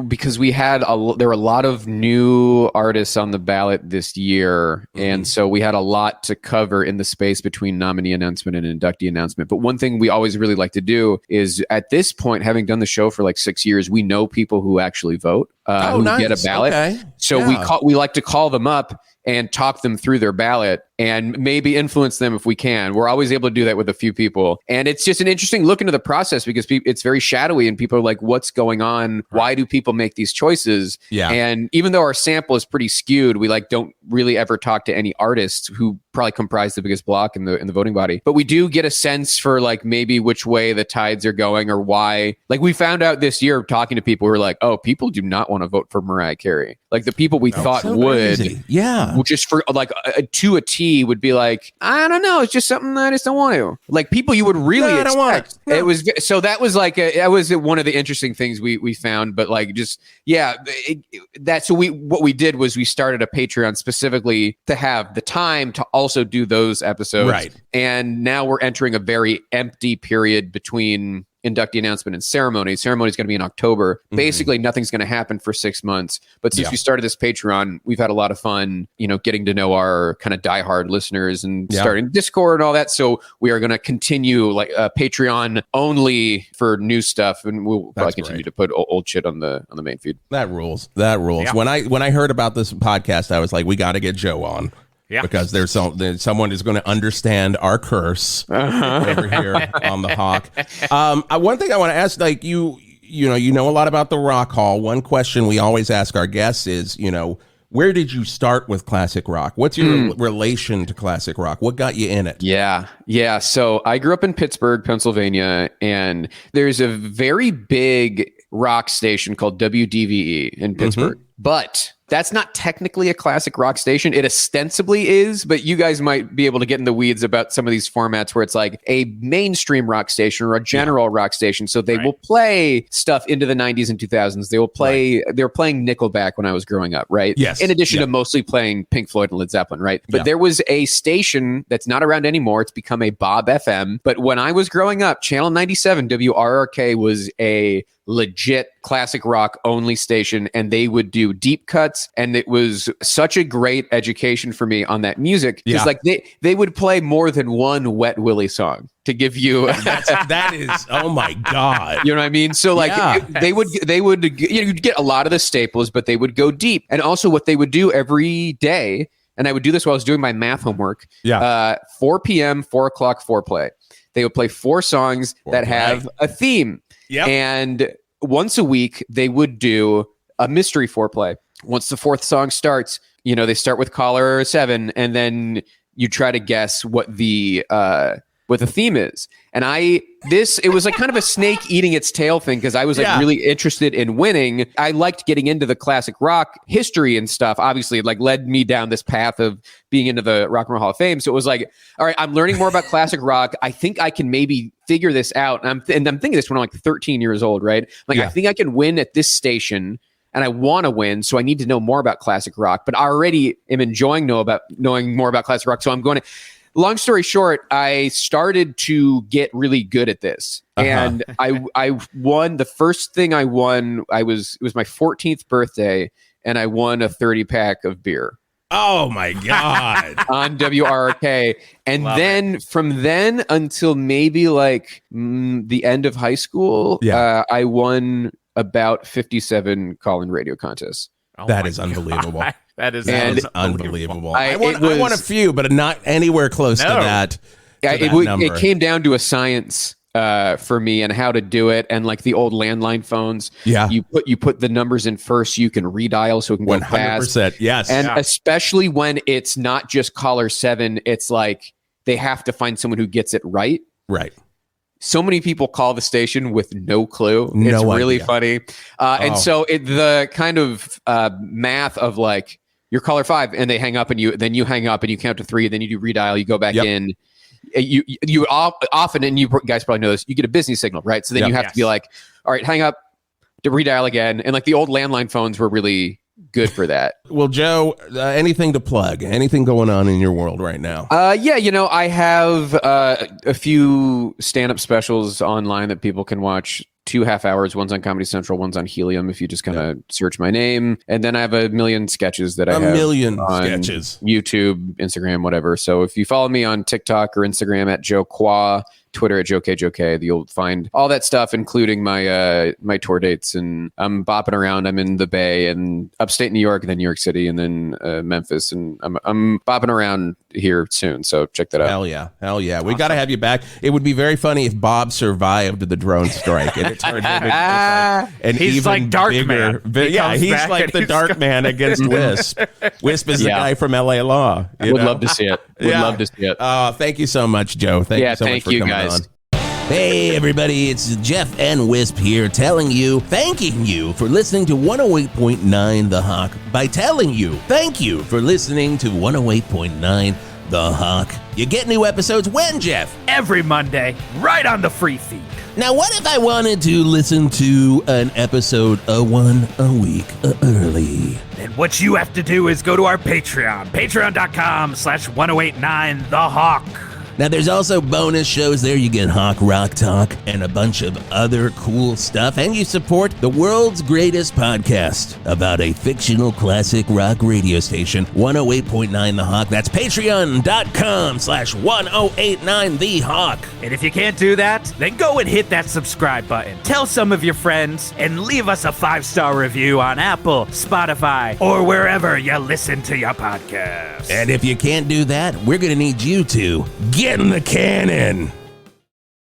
Speaker 5: because we had there were a lot of new artists on the ballot this year. And so we had a lot to cover in the space between nominee announcement and inductee announcement. But one thing we always really like to do is at this point, having done the show for like 6 years, we know people who actually vote, who get a ballot.
Speaker 1: Okay.
Speaker 5: So we like to call them up and talk them through their ballot and maybe influence them if we can. We're always able to do that with a few people. And it's just an interesting look into the process because it's very shadowy and people are like, what's going on? Why do people make these choices?
Speaker 1: Yeah.
Speaker 5: And even though our sample is pretty skewed, we like don't really ever talk to any artists who probably comprise the biggest block in the voting body. But we do get a sense for like maybe which way the tides are going or why. Like we found out this year talking to people who were like, oh, people do not want to vote for Mariah Carey. Like the people we thought would.
Speaker 1: Yeah.
Speaker 5: Just for like to a T inductee would be like, I don't know, it's just something that I just don't want to. Like people you would really expect. I don't want it. No. It was so that was like that was one of the interesting things we found. But like just what we did was we started a Patreon specifically to have the time to also do those episodes.
Speaker 1: Right.
Speaker 5: And now we're entering a very empty period between inductee announcement and ceremony. Ceremony is going to be in October. Basically, nothing's going to happen for 6 months. But since we started this Patreon, we've had a lot of fun, getting to know our kind of diehard listeners and starting Discord and all that. So we are going to continue like Patreon only for new stuff, and we'll probably continue to put old shit on the main feed.
Speaker 1: That rules. Yeah. When I heard about this podcast, I was like, we got to get Joe on. Yeah. Because there's someone who's going to understand our curse over here on the Hawk. One thing I want to ask, like you know a lot about the Rock Hall. One question we always ask our guests is, where did you start with classic rock? What's your relation to classic rock? What got you in it?
Speaker 5: Yeah. So I grew up in Pittsburgh, Pennsylvania, and there's a very big rock station called WDVE in Pittsburgh, but that's not technically a classic rock station. It ostensibly is, but you guys might be able to get in the weeds about some of these formats where it's like a mainstream rock station or a general rock station. So they will play stuff into the 90s and 2000s. They will play, they were playing Nickelback when I was growing up, right?
Speaker 1: Yes.
Speaker 5: In addition to mostly playing Pink Floyd and Led Zeppelin, right? But there was a station that's not around anymore. It's become a Bob FM. But when I was growing up, Channel 97 WRRK was a legit classic rock only station, and they would do deep cuts, and it was such a great education for me on that music because like they would play more than one Wet Willie song to give you
Speaker 1: that is oh my god,
Speaker 5: you know what I mean? So like they would you'd get a lot of the staples, but they would go deep. And also what they would do every day, and I would do this while I was doing my math homework, 4 p.m. 4 o'clock foreplay, they would play 4 songs that have a theme. And once a week, they would do a mystery foreplay. Once the 4th song starts, they start with caller 7, and then you try to guess what the theme is. And it was like kind of a snake eating its tail thing because I was like really interested in winning. I liked getting into the classic rock history and stuff. Obviously, it like led me down this path of being into the Rock and Roll Hall of Fame. So it was like, all right, I'm learning more about classic rock. I think I can maybe figure this out. And I'm thinking this when I'm like 13 years old, right? Like I think I can win at this station. And I want to win, so I need to know more about classic rock. But I already am enjoying knowing more about classic rock. So I'm going to. Long story short, I started to get really good at this, and I won. The first thing I won, it was my 14th birthday, and I won a 30-pack of beer.
Speaker 1: Oh my god!
Speaker 5: On WRRK, and then from then until maybe like the end of high school, I won about 57 call-in radio contests.
Speaker 1: That is unbelievable.
Speaker 3: That is
Speaker 1: unbelievable. I won a few, but not anywhere close to that.
Speaker 5: It came down to a science for me and how to do it, and like the old landline phones.
Speaker 1: Yeah,
Speaker 5: you put the numbers in first, so you can redial, so it can go 100%.
Speaker 1: Fast. Yes,
Speaker 5: and especially when it's not just caller 7, it's like they have to find someone who gets it right.
Speaker 1: Right.
Speaker 5: So many people call the station with no clue. It's really funny. And so the kind of math of like you're caller 5 and they hang up and you hang up and you count to 3, then you do redial, you go back in. You often, and you guys probably know this, you get a busy signal, right? So then you have to be like, all right, hang up, to redial again. And like the old landline phones were really good for that.
Speaker 1: Well, Joe, anything to plug? Anything going on in your world right now?
Speaker 5: I have a few stand-up specials online that people can watch. 2 half hours. One's on Comedy Central, one's on Helium if you just kind of search my name. And then I have a million sketches that I have on YouTube, Instagram, whatever. So if you follow me on TikTok or Instagram at Joe Kwa, Twitter at JoeK, you'll find all that stuff, including my my tour dates. And I'm bopping around. I'm in the Bay and upstate New York, and then New York City, and then Memphis. And I'm bopping around here soon. So check that out.
Speaker 1: Hell yeah. Awesome. We got to have you back. It would be very funny if Bob survived the drone strike. And it turned into
Speaker 3: he's
Speaker 1: even
Speaker 3: like Dark
Speaker 1: bigger.
Speaker 3: Man.
Speaker 1: He's like the Dark Man against Wisp. Wisp is the guy from LA Law.
Speaker 5: Would love to see it. Love to see it.
Speaker 1: Thank you so much, Joe. Thank you so much for coming on. Hey everybody, it's Geoff and Whisp here thanking you for listening to 108.9 The Hawk by telling you thank you for listening to 108.9 The Hawk. You get new episodes when, Jeff?
Speaker 9: Every Monday, right on the free feed.
Speaker 1: Now, what if I wanted to listen to an episode one a week early?
Speaker 9: And what you have to do is go to our Patreon, patreon.com/1089thehawk.
Speaker 1: Now, there's also bonus shows there. You get Hawk Rock Talk and a bunch of other cool stuff. And you support the world's greatest podcast about a fictional classic rock radio station, 108.9 The Hawk. That's patreon.com/1089thehawk.
Speaker 9: And if you can't do that, then go and hit that subscribe button. Tell some of your friends and leave us a 5-star review on Apple, Spotify, or wherever you listen to your podcast.
Speaker 1: And if you can't do that, we're going to need you to get in the cannon.